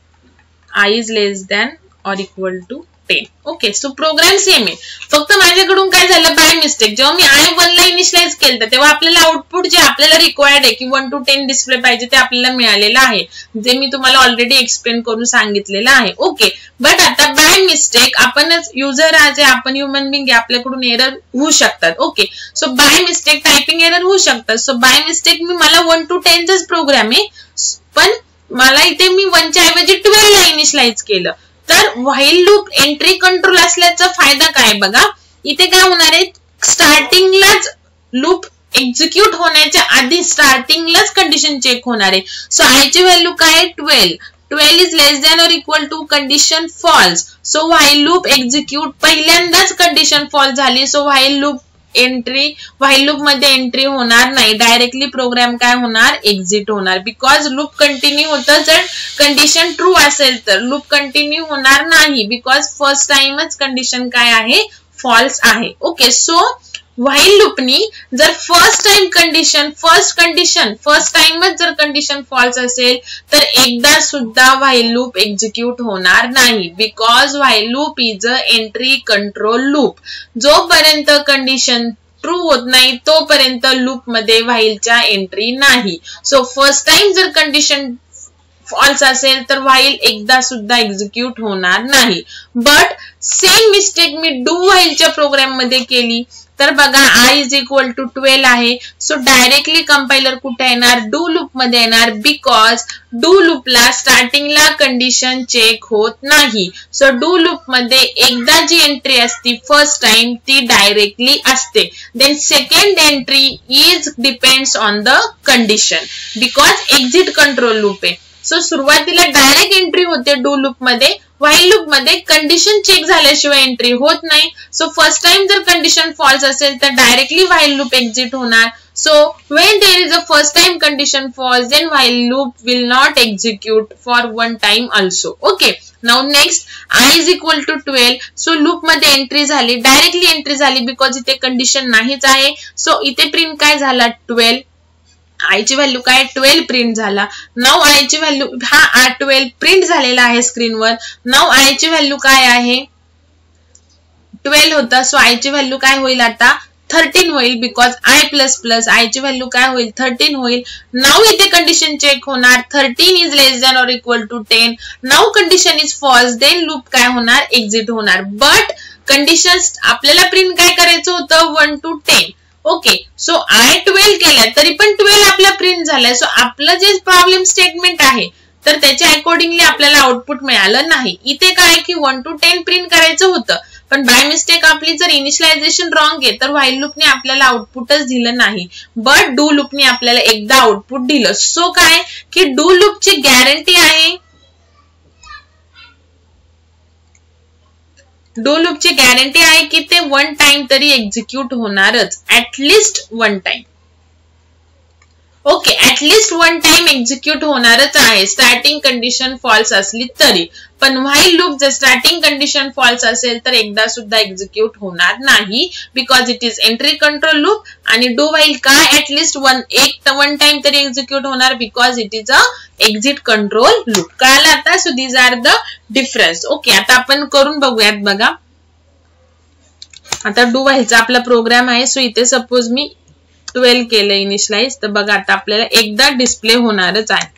I is less than or equal to 10. Okay, so program same आहे, फक्त माझ्याकडून काय झालं बाय मिस्टेक. जेव्हा मी I1 ला इनिशियलाइज केलं तेव्हा आपल्याला आउटपुट जे आपल्याला रिक्वायर्ड आहे की 1 to 10 डिस्प्ले पाहिजे ते आपल्याला मिळालेलं आहे, जे मी तुम्हाला ऑलरेडी एक्सप्लेन करून सांगितलेलं आहे. ओके, बट आता बाय मिस्टेक आपणच युजर आहे, आपण ह्युमन बिंग आहे, आपल्याकडून एरर होऊ शकतात. Okay, so by mistake typing error होऊ शकतात. सो बाय मिस्टेक मला 1 to 10च प्रोग्राम आहे, पण मला इथे मी 1 च्या ऐवजी 12 ला इनिशियलाइज केलं. तर व्हाईल लूप एंट्री कंट्रोल असल्याचा फायदा काय बघा, इथे काय होणार आहे स्टार्टिंगलाच लूप एक्झिक्यूट होण्याच्या आधी स्टार्टिंगलाच कंडिशन चेक होणार आहे. सो आय ची व्हॅल्यू काय 12 is less than or equal to condition false. So while loop execute, पहिल्यांदाच कंडिशन फॉल्स झाली. सो व्हाईल लूप मध्ये एंट्री होणार नाही, डायरेक्टली प्रोग्राम काय होणार एक्झिट होणार. बिकॉज लूप कंटिन्यू होतं, जर कंडिशन ट्रू असेल तर लूप कंटिन्यू होणार नाही, बिकॉज फर्स्ट टाइमच कंडिशन काय आहे फॉल्स आहे. ओके, सो व्हाईल लूपनी जर फर्स्ट टाइमच जर कंडिशन फॉल्स असेल तर एकदा सुद्धा व्हाईल लूप एक्झिक्यूट होणार नाही, because while loop is a entry control loop. जोपर्यंत कंडिशन ट्रू होत नाही तोपर्यंत लूप मध्ये व्हाईलच्या एंट्री नाही. सो फर्स्ट टाइम जर कंडिशन फॉल्स असेल तर व्हाईल एकदा सुद्धा एक्झिक्यूट होणार नाही. बट सेम मिस्टेक मी डू व्हाईलच्या प्रोग्राम मध्ये केली तर बघा I इज इक्वल टू 12 आहे. सो डायरेक्टली कंपायलर कुठे येणार डू लूप मध्ये येणार, बिकॉज डू लूपला स्टार्टिंगला कंडिशन चेक होत नाही. सो डू लूप मध्ये एकदा जी एंट्री असते फर्स्ट टाइम ती डायरेक्टली असते. Then second entry is depends on the condition, because exit control loop आहे. सो सुरुवातीला डायरेक्ट एंट्री होते डू लूप मध्ये, व्हाईल लूप मध्ये कंडिशन चेक झाल्याशिवाय एंट्री होत नाही. सो फर्स्ट टाइम जर कंडिशन फॉल्स असेल तर डायरेक्टली व्हाईल लूप एक्झिट होणार. So when there is a first time condition false, then while loop will not execute for one time also. Okay. Now next I is equal to 12. So loop मध्ये एंट्री झाली, डायरेक्टली एंट्री झाली बिकॉज इथे कंडिशन नाहीच आहे. सो इथे प्रिंट काय झाला 12. I ची व्हॅल्यू काय 12 प्रिंट झाला. नाउ I ची व्हॅल्यू हा 12 प्रिंट झालेला आहे स्क्रीनवर. नाउ I ची व्हॅल्यू काय आहे 12 होता. सो I ची व्हॅल्यू काय होईल आता 13 होईल because I plus plus I ची व्हॅल्यू काय होईल 13 होईल. नाउ इथे कंडिशन चेक होणार 13 is less than or equal to 10. Now condition is false, then loop काय होणार एक्झिट होणार. बट कंडिशन आपल्याला प्रिंट काय करायचं होतं 1 to 10. ओके. सो I 12 केलाय तरी पण 12 आपला प्रिंट झालाय. सो आपलं जे प्रॉब्लेम स्टेटमेंट आहे तर त्याच्या अकॉर्डिंगली आपल्याला आउटपुट मिळालं नाही. इथे काय की 1 to 10 प्रिंट करायचं होतं पण बाय मिस्टेक आपली जर इनिशियलायझेशन रॉंग आहे तर व्हाईल लूपने आपल्याला आउटपुटच दिलं नाही. बट डू लूपने आपल्याला एकदा आउटपुट दिलं. सो काय की डू लूपची गॅरंटी आहे, डू लूपची गॅरंटी आहे की ते वन टाइम तरी एक्झिक्यूट होणारच, at least one time. Okay, at least one time execute होणारच आहे स्टार्टिंग कंडिशन फॉल्स असली तरी. पण व्हाईल लूप जर स्टार्टिंग कंडिशन फॉल्स असेल तर एकदा सुद्धा एक्झिक्यूट होणार नाही because it is entry control loop. आणि डू व्हाईल काय ऍटलिस्ट वन टाइम तरी एक्झिक्यूट होणार because it is a exit control loop. कळालं आता. So these are the difference. Okay, आता आपण करून बघूयात. बघा आता डू व्हाईलचा आपला प्रोग्राम आहे. सो इथे सपोज मी 12 केलं इनिशियलाइज, तर बघा आता आपल्याला एकदा डिस्प्ले होणारच आहे.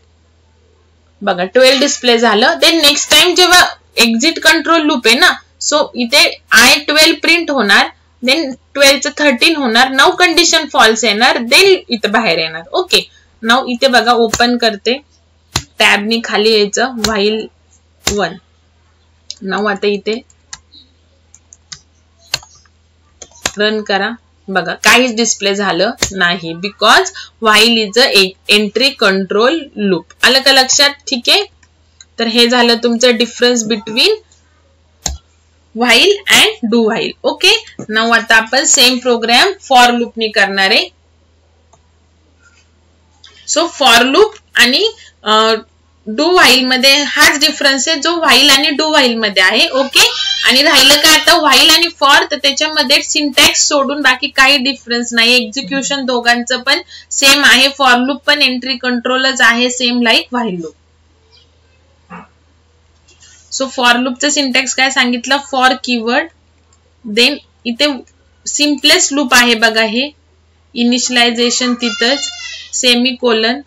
बघा 12 डिस्प्ले झालं. देन नेक्स्ट टाइम जेव्हा एक्झिट कंट्रोल लूप आहे ना, सो इथे I 12 प्रिंट होणार, देन 12 चं 13 होणार. नाउ कंडिशन फॉल्स येणार, देन इथे बाहेर येणार. ओके, नाउ इथे बघा ओपन करते, टॅबनी खाली यायचं व्हाईल 1. नाउ आता इथे रन करा. बघा काहीच डिस्प्ले झालं नाही because while is a entry control loop. आलं का लक्षात? ठीक आहे. तर हे झालं तुमचं difference between while and do while. Okay, now आता आपण सेम प्रोग्राम फॉर लूपनी करणार आहे. सो फॉर लूप आणि डू व्हाईल मध्ये हाच डिफरन्स आहे जो व्हाईल आणि डू व्हाईल मध्ये आहे. ओके, आणि राहिलं काय आता व्हाईल आणि फॉर, तर त्याच्यामध्ये सिंटॅक्स सोडून बाकी काही डिफरन्स नाही. एक्झिक्युशन दोघांचं पण सेम आहे. फॉर लूप पण एंट्री कंट्रोलच आहे same like while loop. So for लूपचं सिंटॅक्स काय सांगितलं, फॉर कीवर्ड, देन इथे सिम्पलेस्ट लूप आहे बघा हे, इनिशियलायझेशन तिथंच, semicolon,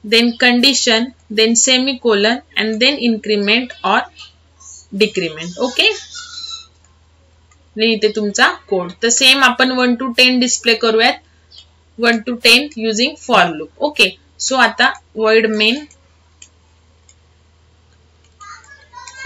then condition, then semicolon and then increment or decrement. Okay, इथे तुमचा कोड. तर सेम आपण 1 to 10 डिस्प्ले करूयात, 1 to 10 using for loop. Okay, so आता void main.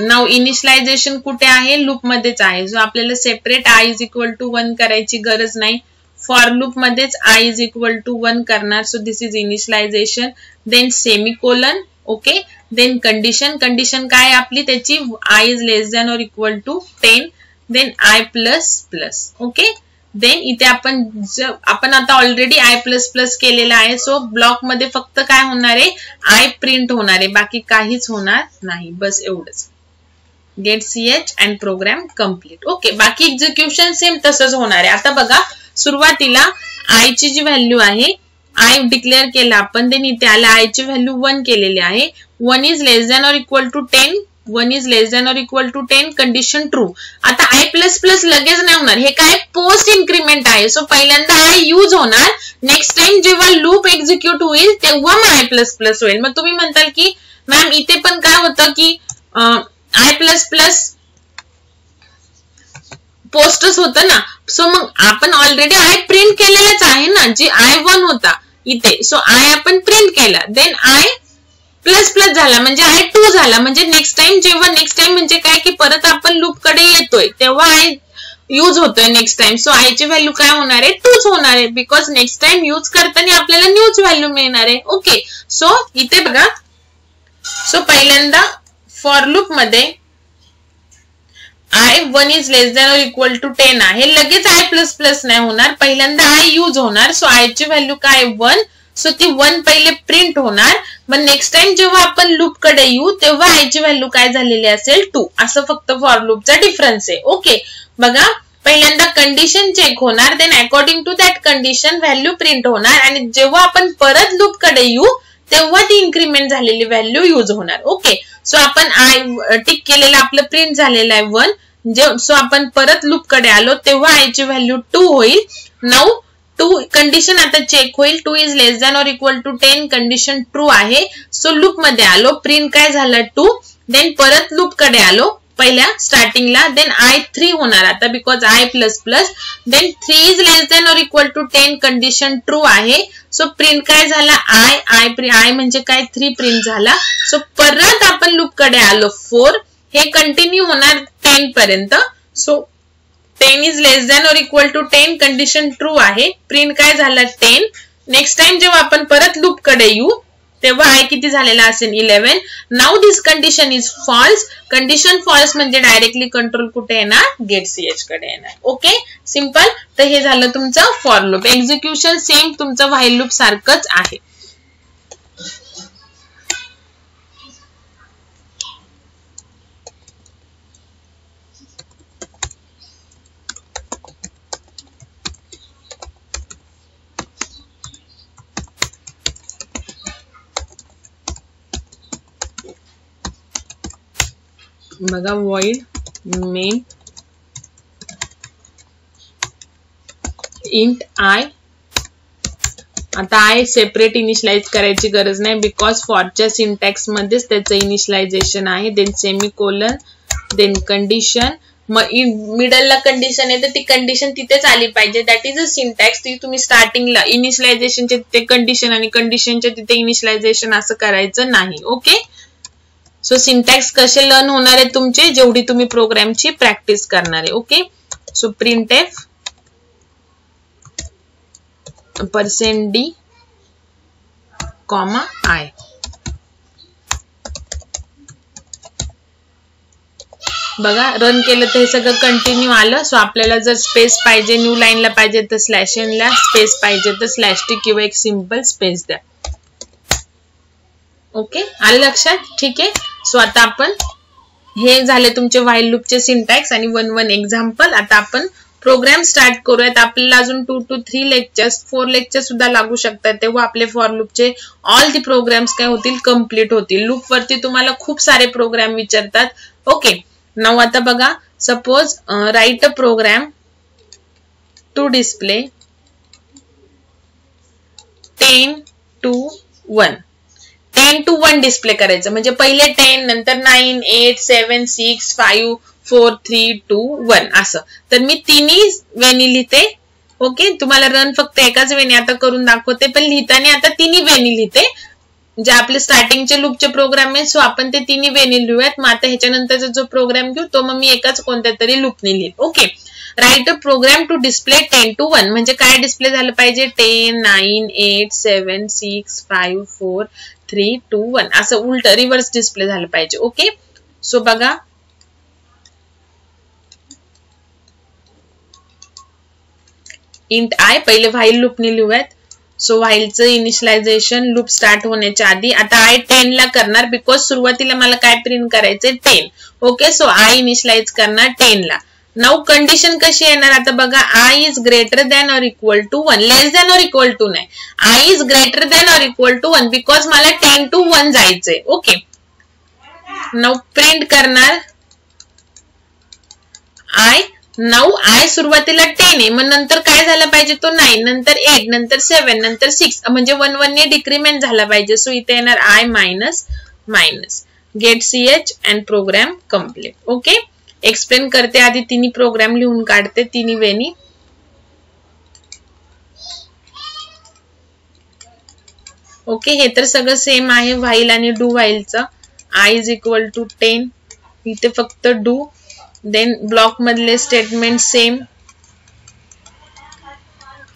नाउ इनिशियलायझेशन कुठे आहे, लूप मध्येच आहे. जो आपल्याला separate I is equal to 1 करायची गरज नाही. फॉर लूप मध्येच I is equal to 1 करणार. So this is initialization, then semicolon. Okay, then condition. Condition काय आपली त्याची I is less than or equal to 10, then I plus plus. Okay, then इथे आपण आता ऑलरेडी I प्लस प्लस केलेला आहे. सो ब्लॉक मध्ये फक्त काय होणार आहे, I प्रिंट होणार आहे, बाकी काहीच होणार नाही. बस एवढंच. Get CH and program complete. Okay, बाकी एक्झिक्युशन सेम तसंच होणार आहे. आता बघा सुरुवातीला I ची जी व्हॅल्यू आहे I डिक्लेअर केला आपण, देन इथे आला I ची व्हॅल्यू 1 केलेली आहे. 1 is less than or equal to 10, 1 is less than or equal to 10, condition true. आता I प्लस प्लस लगेच नाही होणार, हे काय पोस्ट इन्क्रीमेंट आहे. सो पहिल्यांदा I यूज होणार, नेक्स्ट टाइम जेव्हा लूप एक्झिक्यूट होईल तेव्हा मग I प्लस प्लस होईल. मग तुम्ही म्हणताल की मॅम इथे पण काय होतं की I प्लस प्लस पोस्टच होतं ना. सो मग आपण ऑलरेडी I प्रिंट केलेलाच आहे ना, जी I1 होता इथे. सो I आपण प्रिंट केला, देन I प्लस प्लस झाला म्हणजे I2 झाला. म्हणजे नेक्स्ट टाइम म्हणजे काय की परत आपण लूप कडे येतोय तेव्हा I यूज होतोय नेक्स्ट टाइम. सो I ची व्हॅल्यू काय होणार आहे, 2च होणार आहे बिकॉज नेक्स्ट टाइम यूज करताना आपल्याला न्यूच व्हॅल्यू मिळणार आहे. ओके, सो इथे बघा. सो पहिल्यांदा फॉर लूप मध्ये I 1 is less than or equal to 10 आहे, लगेच आय प्लस प्लस नाही होणार, पहिल्यांदा आय यूज होणार. सो आय ची व्हॅल्यू काय 1. सो ती 1 पहिले प्रिंट होणार. मग नेक्स्ट टाइम जेव्हा आपण लूप कडे येऊ तेव्हा आय ची व्हॅल्यू काय झालेली असेल 2. असं फक्त फॉर लूपचा डिफरन्स आहे. ओके, बघा पहिल्यांदा कंडिशन चेक होणार, then according to that condition value print होणार आणि जेव्हा आपण परत लूप कडे येऊ तेव्हा ती इन्क्रीमेंट झालेली व्हॅल्यू यूज होणार. ओके, सो आपण आय टिक केलेलं आपलं प्रिंट झालेलं आहे 1. सो आपण परत लूप कडे आलो तेव्हा आय ची व्हॅल्यू 2 होईल. नाउ 2 कंडिशन आता चेक होईल. 2 is less than or equal to 10 condition true आहे. सो लूप मध्ये आलो, प्रिंट काय झालं 2. देन परत लूप कडे आलो पहिल्या स्टार्टिंगला, देन आय 3 होणार आता because I plus plus. Then 3 is less than or equal to 10 condition true आहे. सो प्रिंट काय झाला आय म्हणजे काय 3 प्रिंट झाला. सो परत आपण लूप कडे आलो 4. हे कंटिन्यू होणार 10 पर्यंत. So 10 is less than or equal to 10 condition true आहे. प्रिंट काय झाला 10. नेक्स्ट टाइम जेव्हा आपण परत लूप कडे येऊ तेव्हा आय किती झालेला असेल 11. Now this condition is false. Condition false म्हणजे डायरेक्टली कंट्रोल कुठे येणार, गेट सीएच कडे येणार. Okay, simple. तर हे झालं तुमचं फॉर लूप. एक्झिक्युशन सेम तुमचं व्हाईल लूप सारखंच आहे. बघा void main int I. आता आय सेपरेट इनिशियलाइज करायची गरज नाही बिकॉज फॉरच्या सिंटॅक्स मध्येच त्याचं इनिशियलायझेशन आहे. देन सेमीकोलन, देन कंडिशन, मग मिडलला कंडिशन आहे तर ती कंडिशन तिथेच आली पाहिजे. That is a syntax. ती तुम्ही स्टार्टिंगला इनिशियलायझेशनचे तिथे कंडिशन आणि कंडिशनच्या तिथे इनिशियलायझेशन असं करायचं नाही. ओके, सो सिंटॅक्स कसे लर्न होणार आहे तुमचे, जेवढी तुम्ही प्रोग्रामची प्रॅक्टिस करणार आहे. Okay, so printf %d, I. बघा रन केलं तर हे सगळं कंटिन्यू आलं. सो आपल्याला जर स्पेस पाहिजे, न्यू लाईनला पाहिजे तर /n ला, स्पेस पाहिजे तर /t किंवा एक सिंपल स्पेस द्या. ओके, आलं लक्षात? ठीक आहे. सो आता आपण हे झाले तुमचे व्हाईल लूपचे सिंटॅक्स आणि 1 एक्झाम्पल. आता आपण प्रोग्राम स्टार्ट करूयात. आपल्याला अजून 2 to 3 लेक्चर्स, 4 लेक्चर सुद्धा लागू शकतात. तेव्हा आपले फॉर लूपचे ऑल दी प्रोग्राम्स काय होतील, कम्प्लीट होतील. लूप वरती तुम्हाला खूप सारे प्रोग्राम विचारतात. ओके, नाउ आता बघा, suppose write a program to display 10 to 1. 10 to 1 display करायचं म्हणजे पहिले 10, नंतर 9, 8, 7, 6, 5, 4, 3, 2, 1 असं. तर मी तिन्ही वेनी लिहिते. ओके, तुम्हाला रन फक्त एकाच वेनी आता करून दाखवते, पण लिहिताना आता तिन्ही वेनी लिहिते. जे आपले स्टार्टिंगचे लूपचे प्रोग्राम आहे सो आपण ते तिन्ही वेनी लिहूयात. मग आता ह्याच्यानंतरचा जो प्रोग्राम घेऊ तो मग मी एकाच कोणत्या तरी लूपने लिहित. Okay, write a program to display 10 to 1 म्हणजे काय डिस्प्ले झालं पाहिजे, 10, 9, 8, 7, 6, 5, 4, 3, 2, 1 असं उलट रिव्हर्स डिस्प्ले झालं पाहिजे. ओके, सो बघा इंट आय पहिले व्हाईल लूपने लिहूयात. सो व्हाईलचं इनिशियलायझेशन लूप स्टार्ट होण्याच्या आधी. आता आय 10 ला करणार बिकॉज सुरुवातीला मला काय प्रिंट करायचंय 10. ओके, सो आय इनिशियलाइज करणार 10 ला. नाउ कंडिशन कशी येणार आता बघा, I is greater than or equal to 1, less than or equal to नाही, I is greater than or equal to 1 because मला 10 to 1 जायचंय. ओके, नाउ प्रिंट करणार आय. नाउ आय सुरुवातीला 10 आहे, मग नंतर काय झालं पाहिजे तो 9, नंतर 8, नंतर 7, नंतर 6 म्हणजे 1 ने डिक्रीमेंट झाला पाहिजे. सो इथे येणार I minus minus get ch and program complete. Okay, explain करते आधी, तिन्ही प्रोग्राम लिहून काढते तिन्ही वेनी. ओके, हे तर सगळं सेम आहे व्हाईल आणि डू व्हाईलचं. आय इज इक्वल टू 10 इथे फक्त डू. देन ब्लॉक मधले statement same,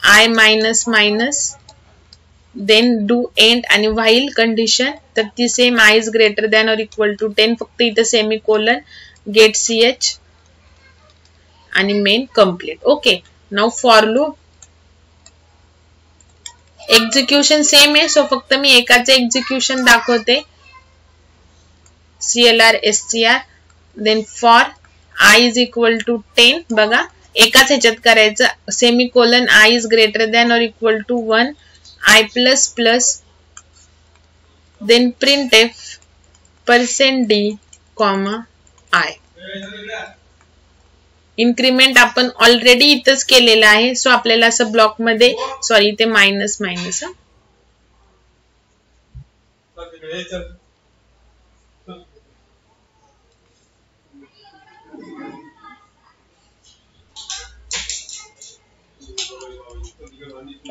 I minus minus, then do end आणि व्हाईल कंडिशन तर ती same, I is greater than or equal to 10 फक्त इथे सेमी कोलन, गेट ch आणि main complete. Okay, now for loop execution same आहे. सो फक्त मी एकाचे एक्झिक्युशन दाखवते. CLR SCR then for I is equal to 10. बघा एकाच ह्याच्यात करायचं. Semicolon I is greater than or equal to 1 I plus plus then print F %D, I. Increment आपण ऑलरेडी इथंच केलेलं आहे. सो आपल्याला असं ब्लॉक मध्ये सॉरी इथे minus minus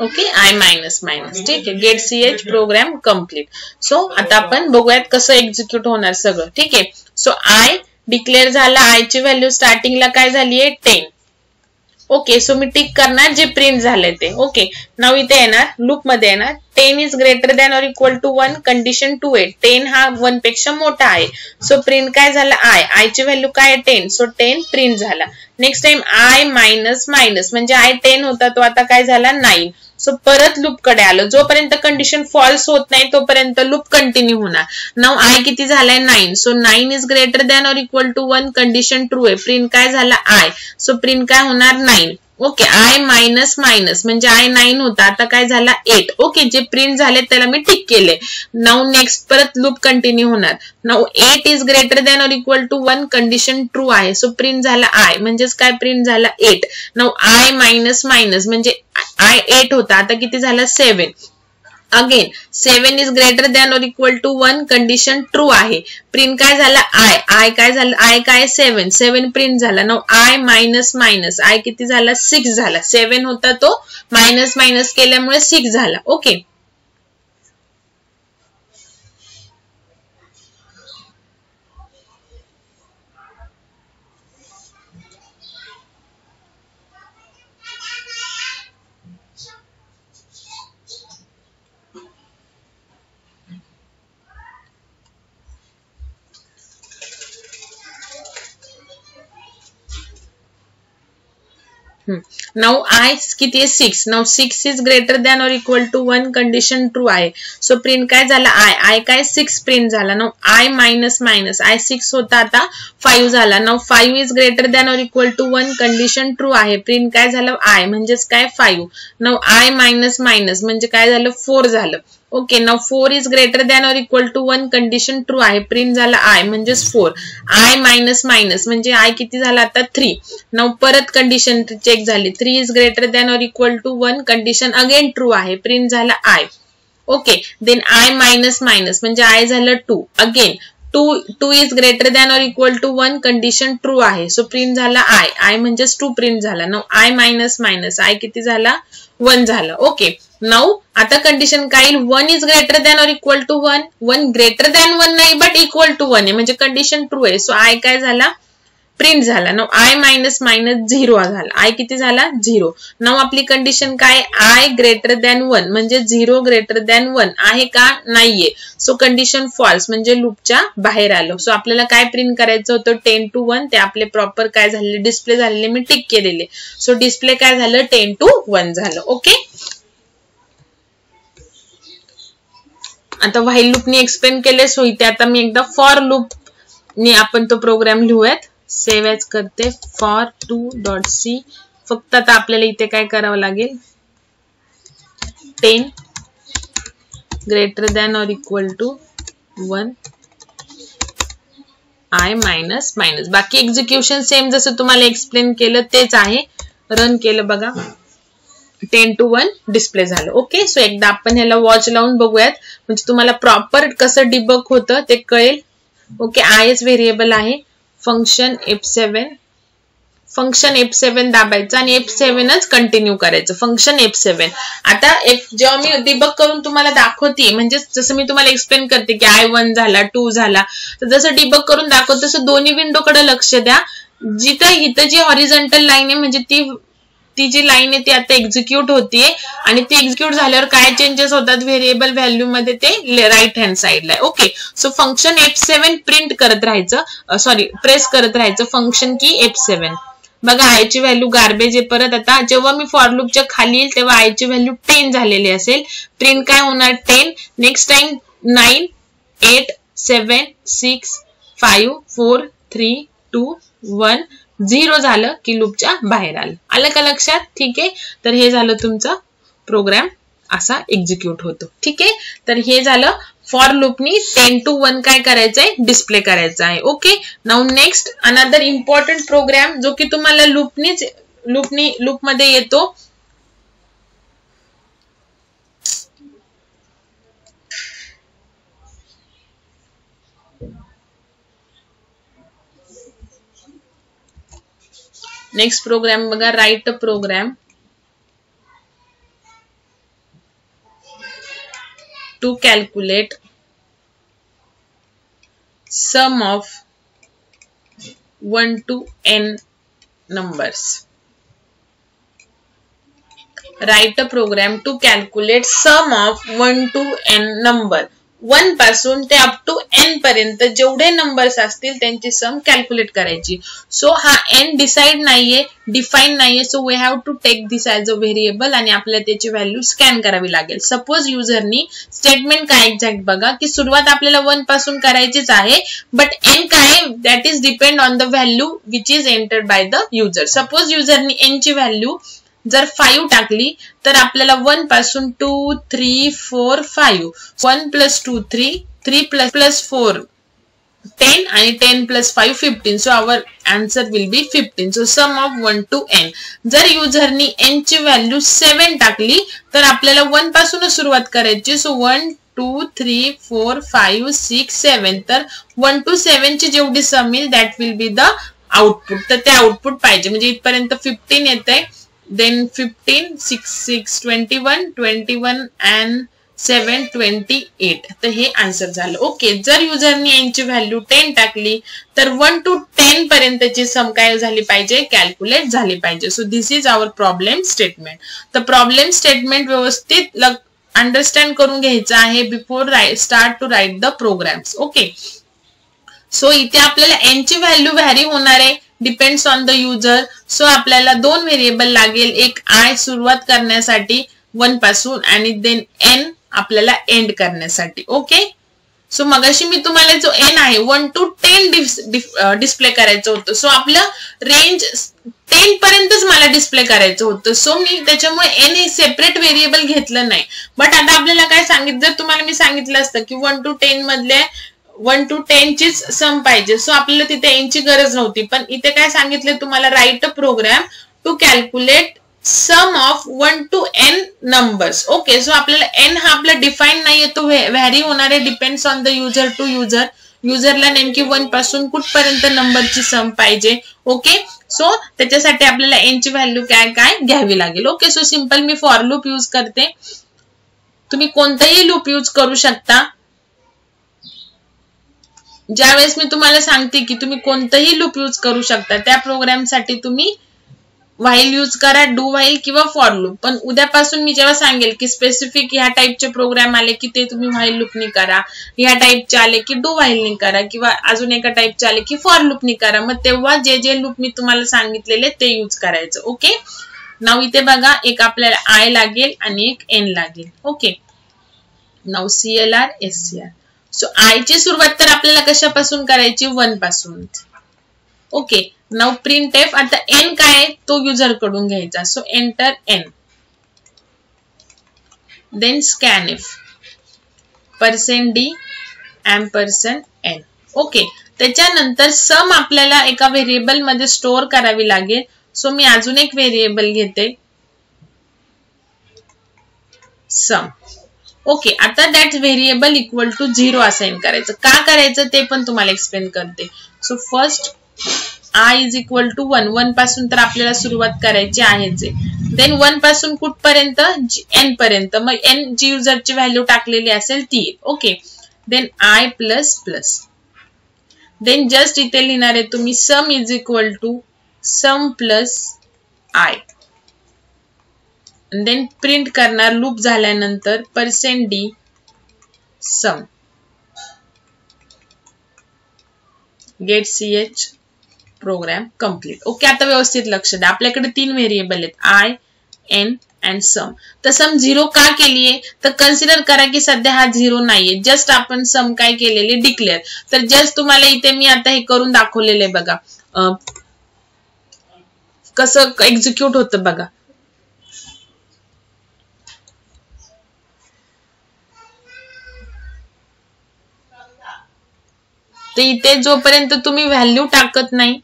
okay I minus minus. ठीक आहे, get CH program complete. So आता आपण बघूयात कसं एक्झिक्यूट होणार सगळं. ठीक आहे, सो I डिक्लेअर झाला. I ची व्हॅल्यू स्टार्टिंगला काय झाली आहे 10. ओके, सो मी टिक करणार जे प्रिंट झाले ते. ओके, नाव इथे येणार लूप मध्ये येणार 10 is greater than or equal to 1 condition 2 आहे. 10 हा 1 पेक्षा मोठा आहे. सो प्रिंट काय झाला I ची व्हॅल्यू काय आहे 10. सो 10 प्रिंट झाला. Next time I minus minus म्हणजे I 10 होता तो आता काय झाला 9. सो परत लूप कडे आलो. जोपर्यंत कंडिशन फॉल्स होत नाही तोपर्यंत लूप कंटिन्यू होणार. नाव I किती झालाय 9. So 9 is greater than or equal to 1 condition true आहे. प्रिंट काय झाला I. सो प्रिंट काय होणार 9. ओके, I मायनस मायनस म्हणजे I 9 होता आता काय झाला 8. ओके, जे प्रिंट झाले त्याला मी टिक केले. नाउ नेक्स्ट परत लूप कंटिन्यू होणार. Now 8 is greater than or equal to 1 condition true आहे. सो प्रिंट झाला I म्हणजेच काय प्रिंट झाला 8. नाउ I मायनस मायनस म्हणजे I 8 होता आता किती झाला 7. Again 7 is greater than or equal to 1 condition true आहे. प्रिंट काय झाला I काय झालं I काय 7 प्रिंट झाला. Now I minus minus I किती झाला 6 झाला. 7 होता तो मायनस मायनस केल्यामुळे 6 झाला. ओके, नाउ I किती आहे 6. Now 6 is greater than or equal to 1 condition true आहे. सो प्रिंट काय झाला I काय 6 प्रिंट झाला. Now I minus minus I 6 होता आता 5 झाला. Now 5 is greater than or equal to 1 condition true आहे. प्रिंट काय झालं I म्हणजेच काय 5. नाउ I मायनस मायनस म्हणजे काय झालं 4 झालं. Okay, now 4 is greater than or equal to 1 condition true आहे. प्रिंट झाला I म्हणजेच 4. I मायनस मायनस म्हणजे I किती झाला आता 3. नाउ परत कंडिशन चेक झाली. 3 is greater than or equal to 1 condition again true आहे. प्रिंट झाला I. Okay, then I minus minus म्हणजे I झालं 2. Again 2 is greater than or equal to 1 condition true आहे. सो प्रिंट झाला I म्हणजेच 2 प्रिंट झाला. Now I minus minus I किती झाला 1 झालं. ओके, नाउ आता कंडिशन काय येईल 1 is greater than or equal to 1. 1 greater than 1 नाही बट इक्वल टू 1 आहे म्हणजे कंडिशन ट्रू आहे. सो I काय झाला प्रिंट झाला. नाउ I मायनस मायनस 0 झाला. I किती झाला 0. नाउ आपली कंडिशन काय I ग्रेटर दॅन 1 म्हणजे 0 ग्रेटर दॅन 1 आहे का नाहीये. सो कंडिशन फॉल्स म्हणजे लूपच्या बाहेर आलो. सो आपल्याला काय प्रिंट करायचं होतं 10 to 1 ते आपले प्रॉपर काय झालेले डिस्प्ले झालेले मी टिक केलेले. सो डिस्प्ले काय झालं 10 to 1 झालं. ओके, आता व्हाईल लूप ने एक्सप्लेन केले. सो इथे आता मी एकदा फॉर लूप ने आपण तो प्रोग्राम लिहूयात. सेव्ह एज करते for2.c. फक्त आता आपल्याला इथे काय करावं लागेल 10 greater than or equal to 1 I minus minus. बाकी एक्झिक्युशन सेम जसं तुम्हाला एक्सप्लेन केलं तेच आहे. रन केलं बघा 10 to 1 डिस्प्ले झालं. ओके, सो एकदा आपण ह्याला वॉच लावून बघूयात म्हणजे तुम्हाला प्रॉपर कसं डिबग होतं ते कळेल. ओके, IS व्हेरिएबल आहे. फंक्शन F7 दाबायचं आणि F7च कंटिन्यू करायचं. Function F7. आता जेव्हा मी डिबग करून तुम्हाला दाखवते म्हणजे जसं मी तुम्हाला एक्सप्लेन करते की I1 झाला 2 झाला तर जसं डिबग करून दाखवत तसं दोन्ही विंडोकडे लक्ष द्या. इथं जी हॉरिझॉन्टल लाईन आहे म्हणजे ती जी लाईन आहे ती आता एक्झिक्यूट होतीये आणि ती एक्झिक्यूट झाल्यावर काय चेंजेस होतात व्हेरिएबल व्हॅल्यू मध्ये ते राईट हँड साइडला आहे. Okay, so function F7 print करत राहायचं. प्रेस करत राहायचं फंक्शन की F7. बघा आय ची व्हॅल्यू गार्बेज आहे. परत आता जेव्हा मी फॉर लूपच्या खाली येईल तेव्हा आय ची व्हॅल्यू 10 झालेली असेल. प्रिंट काय होणार 10. नेक्स्ट टाइम 9 8 7 6 5 4 3 2 1 0 झालं की लूपच्या बाहेर आलं. आलं का लक्षात? ठीक आहे. तर हे झालं तुमचं प्रोग्राम असा एक्झिक्यूट होतो. ठीक आहे. तर हे झालं फॉर लूपनी 10 to 1 काय करायचंय डिस्प्ले करायचं आहे. Okay. Now next another important program जो की तुम्हाला लूप मध्ये येतो. नेक्स्ट प्रोग्राम बघा write a program to calculate sum of 1 to n numbers. Write a program to calculate sum of 1 to n number. 1 पासून ते अप टू n पर्यंत जेवढे नंबर्स असतील त्यांची सम कॅल्क्युलेट करायची. सो हा n डिसाइड नाहीये, डिफाइन नाहीये. So we have to take this as a variable आणि आपल्याला त्याची व्हॅल्यू स्कॅन करावी लागेल. सपोज युजरनी स्टेटमेंट काय एक्झॅक्ट बघा की सुरुवात आपल्याला 1 पासून करायचीच आहे, बट n काय that is depend on the value which is entered by the user. Suppose युजरनी n ची व्हॅल्यू जर 5 टाकली तर आपल्याला 1 पासून 2 3 4 5 1 प्लस 2 3 3 प्लस 4 10 आणि 10 plus 5 15. So our answer will be 15. So sum of 1 to n. जर युजरनी n ची व्हॅल्यू 7 टाकली तर आपल्याला 1 पासूनच सुरुवात करायची. सो 1 2 3 4 5 6 7. तर 1 to 7 ची जेवढी सम येईल that will be the output. तर ते आउटपुट पाहिजे म्हणजे इथपर्यंत 15 येते. Then 15 6 6 21 21 and 7 28. तर हे आन्सर झालं. ओके. जर युजरनी n ची व्हॅल्यू 10 टाकली तर 1 to 10 पर्यंतची सम काय झाली पाहिजे कॅल्क्युलेट झाली पाहिजे. So this is our problem statement. तर प्रॉब्लेम स्टेटमेंट व्यवस्थित अंडरस्टँड करून घ्यायचं आहे before start to write the programs. Okay. So इथे आपल्याला n ची व्हॅल्यू व्हॅरी होणार आहे depends on the user. So आपल्याला 2 व्हेरिएबल लागेल. एक i सुरुवात करण्यासाठी 1 पासून आणि देन n आपल्याला एंड करण्यासाठी. ओके. सो मगाशी मी तुम्हाला जो n आहे 1 to 10 डिस्प्ले करायचं होतं. सो आपलं रेंज 10 पर्यंतच मला डिस्प्ले करायचं होतं. सो मी त्याच्यामुळे n हे सेपरेट व्हेरिएबल घेतलं नाही. बट आता आपल्याला काय सांगितलं, जर तुम्हाला मी सांगितलं असतं की 1 to 10 मधले 1 to 10 चीच सम पाहिजे. सो आपल्याला तिथे n ची गरज नव्हती. पण इथे काय सांगितले तुम्हाला write a program to calculate sum of 1 to n numbers. Okay. So आपल्याला n हा आपला डिफाईन नाहीये, तो व्हॅरी होणार आहे depends on the user to user. युजरला नेमकी 1 पासून कुठपर्यंत नंबरची सम पाहिजे. ओके. सो त्याच्यासाठी आपल्याला n ची व्हॅल्यू काय घ्यावी लागेल. Okay. So simple me for loop use करते. तुम्ही कोणताही लूप यूज करू शकता. ज्यावेळेस मी तुम्हाला सांगते की तुम्ही कोणतंही लूप यूज करू शकता त्या प्रोग्राम साठी तुम्ही व्हाईल यूज करा, डू व्हाईल किंवा फॉर लूप. पण उद्यापासून मी जेव्हा सांगेल की स्पेसिफिक ह्या टाइपचे प्रोग्राम आले की ते तुम्ही व्हाईल लूपनी करा, ह्या टाइपचे आले की डू व्हाईलनी करा किंवा अजून एका टाइपचे आले की फॉर लूपनी करा. मग तेव्हा जे लूप मी तुम्हाला सांगितलेले ते यूज करायचं. ओके. नाव इथे बघा एक आपल्याला आय लागेल आणि एक एन लागेल. ओके. नाव CLR SCR. सो आय ची सुरुवात तर आपल्याला कशापासून करायची 1 पासून. ओके. Now print f. आता n काय तो युजर कडून घ्यायचा. So enter n. Then scan f %d %n. Okay. त्याच्यानंतर सम आपल्याला एका व्हेरिएबल मध्ये स्टोअर करावी लागेल. सो मी अजून एक व्हेरिएबल घेते सम. ओके. आता that variable equal to 0 assign करायचं. का करायचं ते पण तुम्हाला एक्सप्लेन करते. So first i is equal to 1 पासून तर आपल्याला सुरुवात करायची आहेच. देन 1 पासून कुठपर्यंत n पर्यंत. मग n जी युजरची व्हॅल्यू टाकलेली असेल ती. Okay. Then i plus plus. Then just इथे लिहिणार आहे तुम्ही sum is equal to sum plus i. Then print करणार लूप झाल्यानंतर %d sum get ch program complete. Okay, आता व्यवस्थित लक्ष द्या. आपल्याकडे 3 व्हेरिएबल आहेत, आय, एन अँड सम. तर सम 0 का केलीये, तर कन्सिडर करा की सध्या हा 0 नाहीये, जस्ट आपण सम काय केलेले डिक्लेअर. तर जस्ट तुम्हाला इथे मी आता हे करून दाखवलेले बघा, कसं एक्झिक्यूट होतं बघा. तर इथे जोपर्यंत तुम्ही व्हॅल्यू टाकत नाही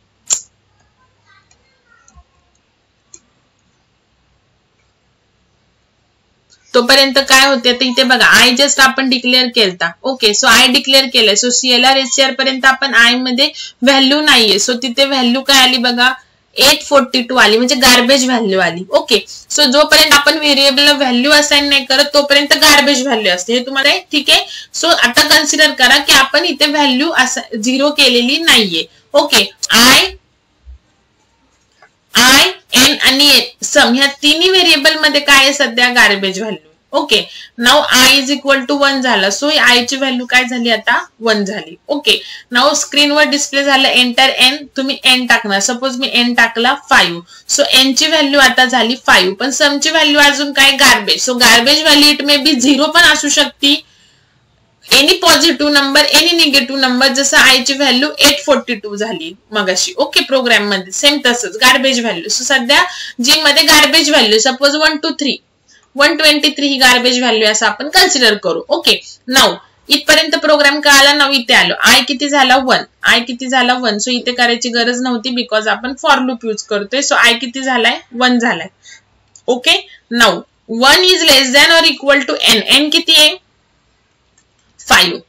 तोपर्यंत काय होते, तर इथे बघा आय जस्ट आपण डिक्लेअर केलता. ओके, सो आय डिक्लेअर केलंय. सो सीएलआर एससीआर पर्यंत आपण आय मध्ये व्हॅल्यू नाहीये. सो तिथे व्हॅल्यू काय आली बघा, 842 आली, म्हणजे गार्बेज व्हॅल्यू आली. ओके, सो जोपर्यंत आपण व्हेरिएबलला व्हॅल्यू असाइन नाही करत तोपर्यंत गार्बेज व्हॅल्यू असते, हे तुम्हाला ठीक आहे. सो आता कन्सिडर करा की आपण इथे व्हॅल्यू 0 केलेली नाहीये. ओके, आय, एन आणि सम ह्या तिन्ही व्हेरिएबल मध्ये काय आहे सध्या, garbage value. Okay, now I is equal to 1 झाला. सो आय ची व्हॅल्यू काय झाली आता, 1 झाली. ओके, नाउ स्क्रीनवर डिस्प्ले झालं एंटर एन. तुम्ही एन टाकणार, सपोज मी एन टाकला 5. सो एन ची व्हॅल्यू आता झाली 5, पण सम ची व्हॅल्यू अजून काय, garbage. So garbage value it may be 0 पण असू शकते, any positive number, any negative number. जसं आय ची व्हॅल्यू 842 झाली मगाशी. ओके, प्रोग्राम मध्ये सेम तसंच गार्बेज व्हॅल्यू. सो सध्या जी मध्ये गार्बेज व्हॅल्यू सपोज 123 ही गार्बेज व्हॅल्यू असं आपण कन्सिडर करू. ओके, नाउ इथपर्यंत प्रोग्राम कळाला. नाउ इथे आलो, आय किती झाला 1, आय किती झाला 1. सो इथे करायची गरज नव्हती बिकॉज आपण फॉर लूप यूज करतोय. सो आय किती झालाय, 1 झालाय. Okay, now 1 is less than or equal to N. N किती आहे, 5.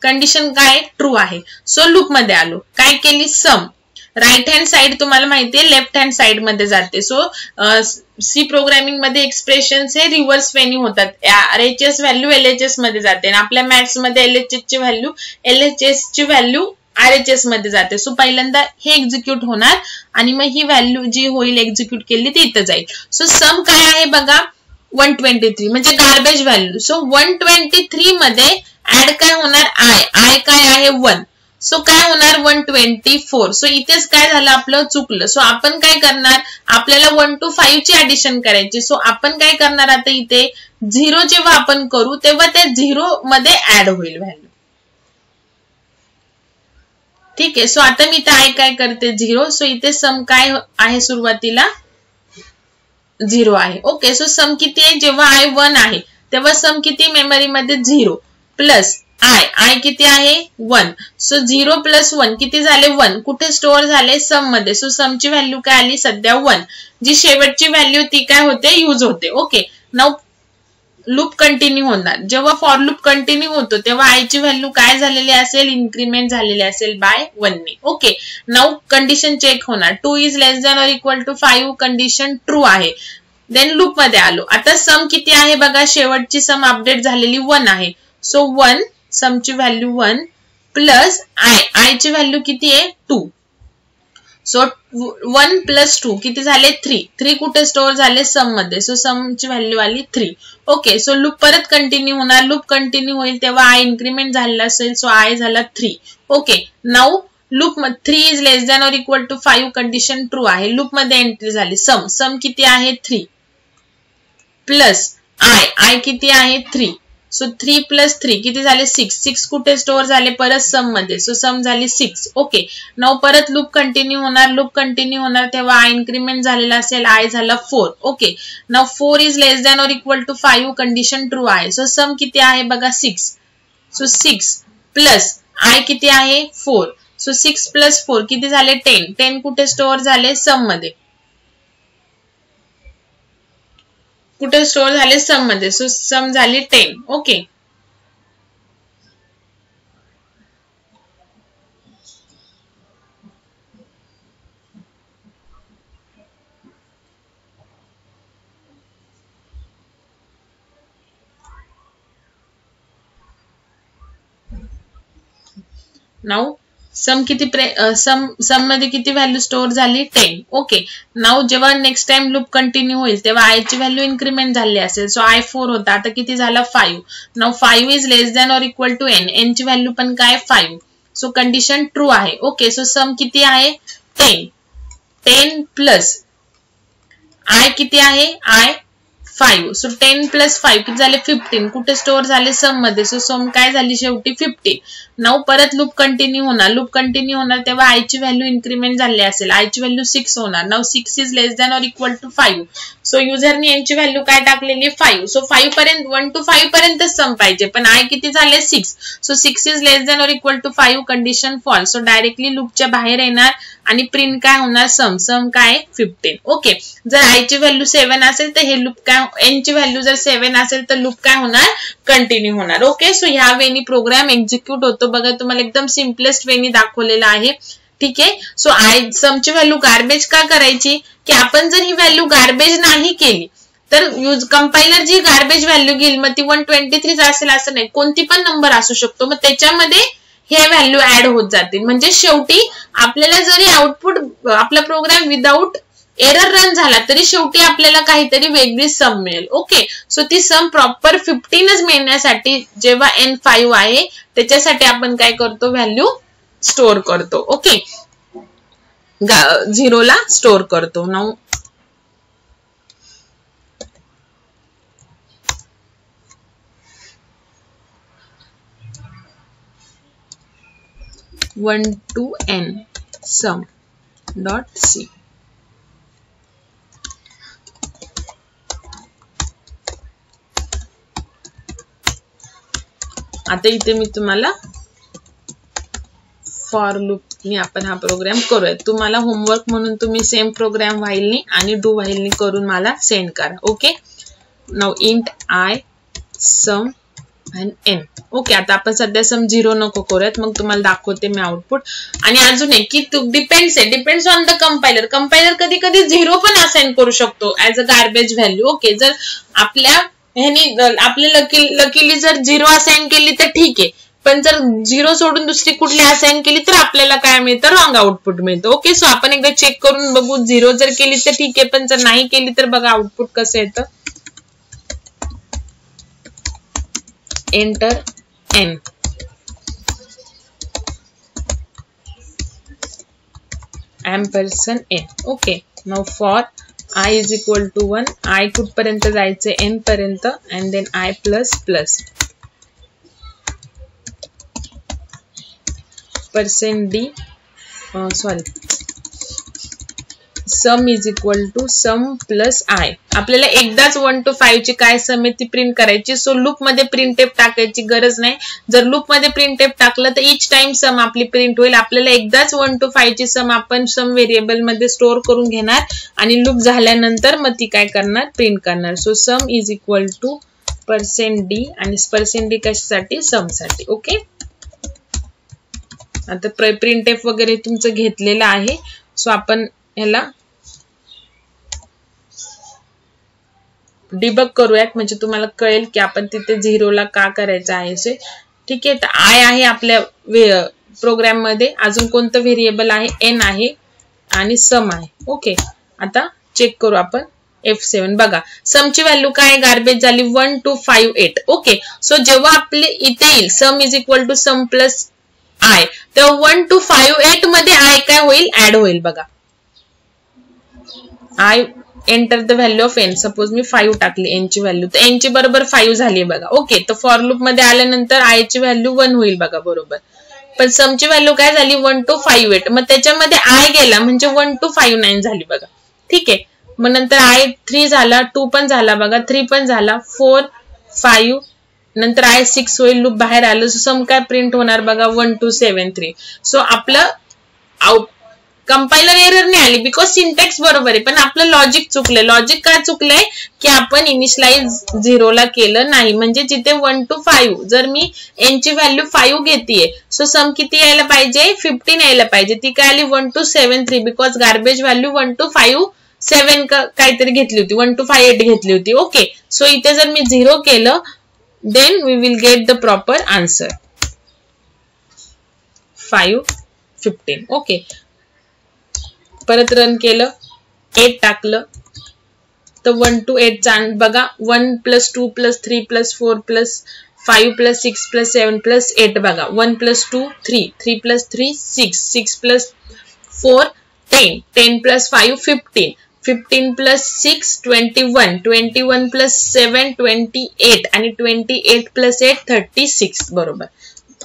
कंडिशन काय, ट्रू आहे. सो लूप मध्ये आलो, काय केली, सम. राईट हँड साइड तुम्हाला माहितीये लेफ्ट हँड साइड मध्ये जाते. सो सी प्रोग्रामिंग मध्ये एक्सप्रेशन्स हे रिव्हर्स वेनी होतात. आरएचएस व्हॅल्यू एलएचएस मध्ये जाते आणि आपल्या मॅथ्स मध्ये एलएचएस ची व्हॅल्यू एलएचएस ची व्हॅल्यू आरएचएस मध्ये जाते. सो पहिल्यांदा हे एक्झिक्यूट होणार आणि मग ही व्हॅल्यू जी होईल एक्झिक्यूट केली ती इथं जाईल. सो सम काय आहे बघा, 123 म्हणजे गार्बेज व्हॅल्यू. सो 123 मध्ये ऍड काय होणार, आय काय आहे 1. सो काय होणार 124. सो इथेच काय झालं आपलं, चुकलं. सो आपण काय करणार, आपल्याला 1 to 5 ची ऍडिशन करायची. सो आपण काय करणार, आता इथे 0 जेव्हा आपण करू तेव्हा त्या 0 मध्ये ऍड होईल व्हॅल्यू. ठीक आहे, सो आता मी इथे आय काय करते 0. सो इथे सम काय आहे, सुरुवातीला 0 आहे. ओके, सो सम किती आहे, जेव्हा आय 1 आहे तेव्हा सम किती, मेमरी मध्ये 0 प्लस आय किती आहे 1. सो 0 प्लस 1 किती झाले 1. कुठे स्टोअर झाले, सम मध्ये. सो सम ची व्हॅल्यू काय आली सध्या 1. जी शेवटची व्हॅल्यू ती काय होते, यूज होते. ओके, नाउ लूप कंटिन्यू होणार. जेव्हा फॉर लूप कंटिन्यू होतो तेव्हा आय ची व्हॅल्यू काय झालेली असेल, इन्क्रीमेंट झालेली असेल बाय 1 ने. ओके, नाउ कंडिशन चेक होणार, 2 is less than or equal to 5. Condition true आहे. देन लूप मध्ये आलो. आता सम किती आहे बघा, शेवटची सम अपडेट झालेली 1 आहे. सो 1 सम ची व्हॅल्यू 1 प्लस आय ची व्हॅल्यू किती आहे 2. सो 1 प्लस 2 किती झाले 3 कुठे स्टोअर झाले, सम मध्ये. सो सम ची व्हॅल्यू आली 3. ओके, सो लूप परत कंटिन्यू होणार. लूप कंटिन्यू होईल तेव्हा आय इन्क्रीमेंट झालेला असेल. सो आय झाला 3. Okay, now loop 3 is less than or equal to 5. Condition true आहे. लूप मध्ये एंट्री झाली. सम किती आहे 3 प्लस आय किती आहे 3. सो 3 प्लस 3 किती झाले 6 कुठे स्टोअर झाले परत सम मध्ये. सो सम झाली 6. ओके, नाउ परत लूप कंटिन्यू होणार तेव्हा आय इन्क्रीमेंट झालेला असेल. आय झाला 4. Okay, now 4 is less than or equal to 5. Condition true आहे. सो सम किती आहे बघा 6. सो 6 प्लस आय किती आहे 4. सो 6 प्लस 4 किती झाले 10 कुठे स्टोअर झाले, सम मध्ये. कुठे स्टोअर झाले, सम मध्ये. सो सम झाली 10. ओके, नाउ सम किती सम मध्ये किती व्हॅल्यू स्टोअर झाली 10. ओके, नाउ जेव्हा नेक्स्ट टाइम लूप कंटिन्यू होईल तेव्हा आय ची व्हॅल्यू इन्क्रीमेंट झाली असेल. सो आय 4 होता, आता किती झाला 5. Now 5 is less than or equal to N. N ची व्हॅल्यू पण काय 5. सो कंडिशन ट्रू आहे. ओके, सो सम किती आहे 10. 10 प्लस I किती आहे? I 5. सो 10 प्लस 5 किती झाले? 15. कुठे स्टोअर झाले? सम मध्ये. सो सम काय झाली शेवटी? 15. नाउ परत लूप कंटिन्यू होणार. लूप कंटिन्यू होणार तेव्हा I ची व्हॅल्यू इन्क्रीमेंट झाली असेल. I ची व्हॅल्यू 6 होणार. Now 6 is less than or equal to 5. So युजरने यांची व्हॅल्यू काय टाकलेली? 5. सो 5 पर्यंत 1 to 5 पर्यंत सम पाहिजे, पण I किती झाले? 6. So 6 is less than or equal to 5. Condition false. So directly लूपच्या बाहेर येणार आणि प्रिंट काय होणार? सम. सम काय? 15. ओके. जर I ची व्हॅल्यू 7 असेल तर हे लूप काय? N ची व्हॅल्यू जर 7 असेल तर लूप काय होणार? कंटिन्यू होणार. ओके. सो ह्या वेनी प्रोग्राम एक्झिक्यूट होतो. बघा तुम्हाला एकदम सिम्पलेस्ट वेनी दाखवलेला आहे. ठीक आहे. सो सम ची व्हॅल्यू गार्बेज का करायची? की आपण जर ही व्हॅल्यू गार्बेज नाही केली तर कंपायलर जी गार्बेज व्हॅल्यू घेईल मग ती 123 असेल असं नाही, कोणती पण नंबर असू शकतो, मग त्याच्यामध्ये हे व्हॅल्यू ऍड होत जातील. म्हणजे शेवटी आपल्याला जरी आउटपुट आपला प्रोग्राम विदाउट एरर रन झाला तरी शेवटी आपल्याला काहीतरी वेगळी सम मिळेल. ओके. सो ती सम प्रॉपर 15च मिळण्यासाठी जेव्हा N 5 आहे त्याच्यासाठी आपण काय करतो? व्हॅल्यू स्टोअर करतो. ओके. 0 ला स्टोअर करतो. Now (1 to n sum dot c). आता इथे मी तुम्हाला फॉर लूप नि आपण हा प्रोग्राम करूया. तुम्हाला होमवर्क म्हणून तुम्ही सेम प्रोग्राम व्हाईल नी आणि डू व्हाईल नी करून मला सेंड करा. Okay. Now int I sum and n. Okay. आता आपण सध्या सम 0 नको करूयात, मग तुम्हाला दाखवते मी आउटपुट. आणि अजून एक की depends on the compiler. Compiler कधी कधी 0 पण असाइन करू शकतो as a garbage value. Okay. जर आपल्या लकीली जर 0 असाइन केली तर ठीक आहे, पण जर 0 सोडून दुसरी कुठली असाइन केली तर आपल्याला काय मिळतं? रॉंग आउटपुट मिळतं. ओके. सो आपण एकदा चेक करून बघू. 0 जर केली तर ठीक आहे, पण जर नाही केली तर बघा आउटपुट कसं येतं. Enter n. ampersand n. Okay. Now for I is equal to 1. I कुठपर्यंत जायचे? n पर्यंत. and then I plus plus %d sum is equal to sum plus I. आपल्याला एकदाच 1 to 5 ची काय सम आहे ती प्रिंट करायची. सो लूप मध्ये प्रिंटफ टाकायची गरज नाही. जर लूप मध्ये प्रिंटफ टाकलं तर इच टाइम सम आपली प्रिंट होईल. आपल्याला एकदाच 1 to 5 ची सम आपण सम व्हेरिएबल मध्ये स्टोअर करून घेणार आणि लूप झाल्यानंतर मग ती काय करणार? प्रिंट करणार. So sum is equal to %d आणि %d कशासाठी? सम साठी. ओके. आता प्रिंटफ वगैरे तुमचं घेतलेलं आहे. सो आपण ह्याला डिबग करूयात म्हणजे तुम्हाला कळेल की आपण तिथे 0 ला का करायचं आहे असे. ठीक आहे. तर I आहे आपल्या प्रोग्राम मध्ये. अजून कोणतं व्हेरिएबल आहे? n आहे आणि सम आहे. ओके. आता चेक करू आपण F7. बघा समची व्हॅल्यू काय? गार्बेज झाली 1258. ओके. सो जेव्हा आपले इथे येईल sum is equal to sum plus I, तेव्हा 1258 मध्ये I काय होईल? ऍड होईल. बघा I enter the value of n. Suppose मी 5 टाकली n ची व्हॅल्यू, तर n ची बरोबर 5 झाली. बघा. ओके. तर फॉर लूप मध्ये आल्यानंतर I ची व्हॅल्यू 1 होईल. बघा बरोबर. पण सम ची व्हॅल्यू काय झाली? 1258. मग त्याच्यामध्ये I गेला म्हणजे 1259 झाली. बघा. ठीक आहे. मग नंतर I 3 झाला, 2 पण झाला. बघा 3 पण झाला, 4 5 नंतर I 6 होईल. लूप बाहेर आलं. सो सम काय प्रिंट होणार? बघा 1273. सो आपलं कंपायलर एरर नाही आली बिकॉज सिंटॅक्स बरोबर आहे, पण आपलं लॉजिक चुकलंय. लॉजिक काय चुकलंय की आपण इनिशियलाइज 0 ला केलं नाही. म्हणजे जिथे 1 to 5 जर मी n ची व्हॅल्यू 5 घेतेय सो सम किती यायला पाहिजे? 15 यायला पाहिजे. ती काय आली? 1273 बिकॉज गार्बेज व्हॅल्यू 1 to 5 7 काहीतरी घेतली होती, 1258 घेतली होती. ओके. सो इथे जर मी 0 केलं then we will get the proper answer 515. Okay. परत रन केलं, 8 टाकलं तर 1 to 8 बघा 1 + 2 + 3 + 4 + 5 + 6 + 7 + 8 बघा 1 + 2 3 3 + 3 6 6 + 4 10, 10 plus 5 15, 15 plus 6 21, 21 plus 7 28 आणि 28 plus 8 36 बरोबर.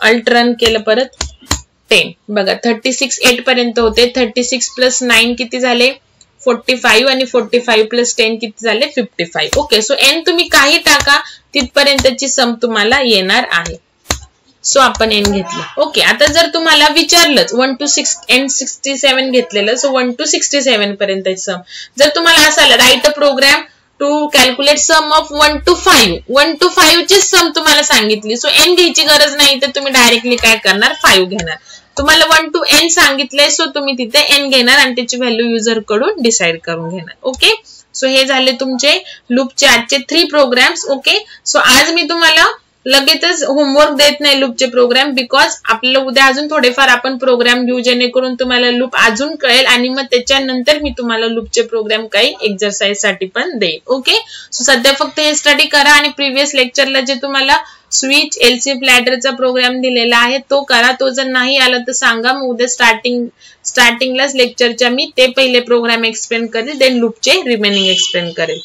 अल्ट रन केलं परत 10 बघा 36 8 पर्यंत होते. 36 plus 9 किती झाले 45 आणि 45 plus 10 किती झाले 55. ओके, सो n तुम्ही काही टाका तिथपर्यंतची सम तुम्हाला येणार आहे. सो आपण n घेतलं. ओके, आता जर तुम्हाला विचारलंच 1 to 6 n 67 घेतलेलं, सो 1 to 67 पर्यंत सम. जर तुम्हाला असं आलं write a program to calculate sum of 1 to 5, 1 to 5 ची सम तुम्हाला सांगितली, सो n घ्यायची गरज नाही, तर तुम्ही डायरेक्टली काय करणार 5 घेणार. तुम्हाला 1 to n सांगितलंय, सो तुम्ही तिथे n घेणार आणि त्याची व्हॅल्यू युजर कडून डिसाइड करून घेणार. ओके, सो हे झाले तुमचे लूपचे आजचे 3 प्रोग्राम्स. ओके, सो आज मी तुम्हाला लगेचच होमवर्क देत नाही लूपचे प्रोग्राम, बिकॉज आपल्याला उद्या अजून थोडेफार आपण प्रोग्राम घेऊ जेणेकरून तुम्हाला लूप अजून कळेल आणि मग त्याच्यानंतर मी तुम्हाला लूपचे प्रोग्राम काही एक्सरसाइज साठी पण देईल. ओके, सो सध्या फक्त हे स्टडी करा आणि प्रिव्हियस लेक्चरला जे तुम्हाला स्विच एलसी प्लॅटरचा प्रोग्राम दिलेला आहे तो करा. तो जर नाही आला तर सांगा, मग उद्या स्टार्टिंगलाच लेक्चरच्या मी ते पहिले प्रोग्राम एक्सप्लेन करेल, देन लूपचे रिमेनिंग एक्सप्लेन करेल.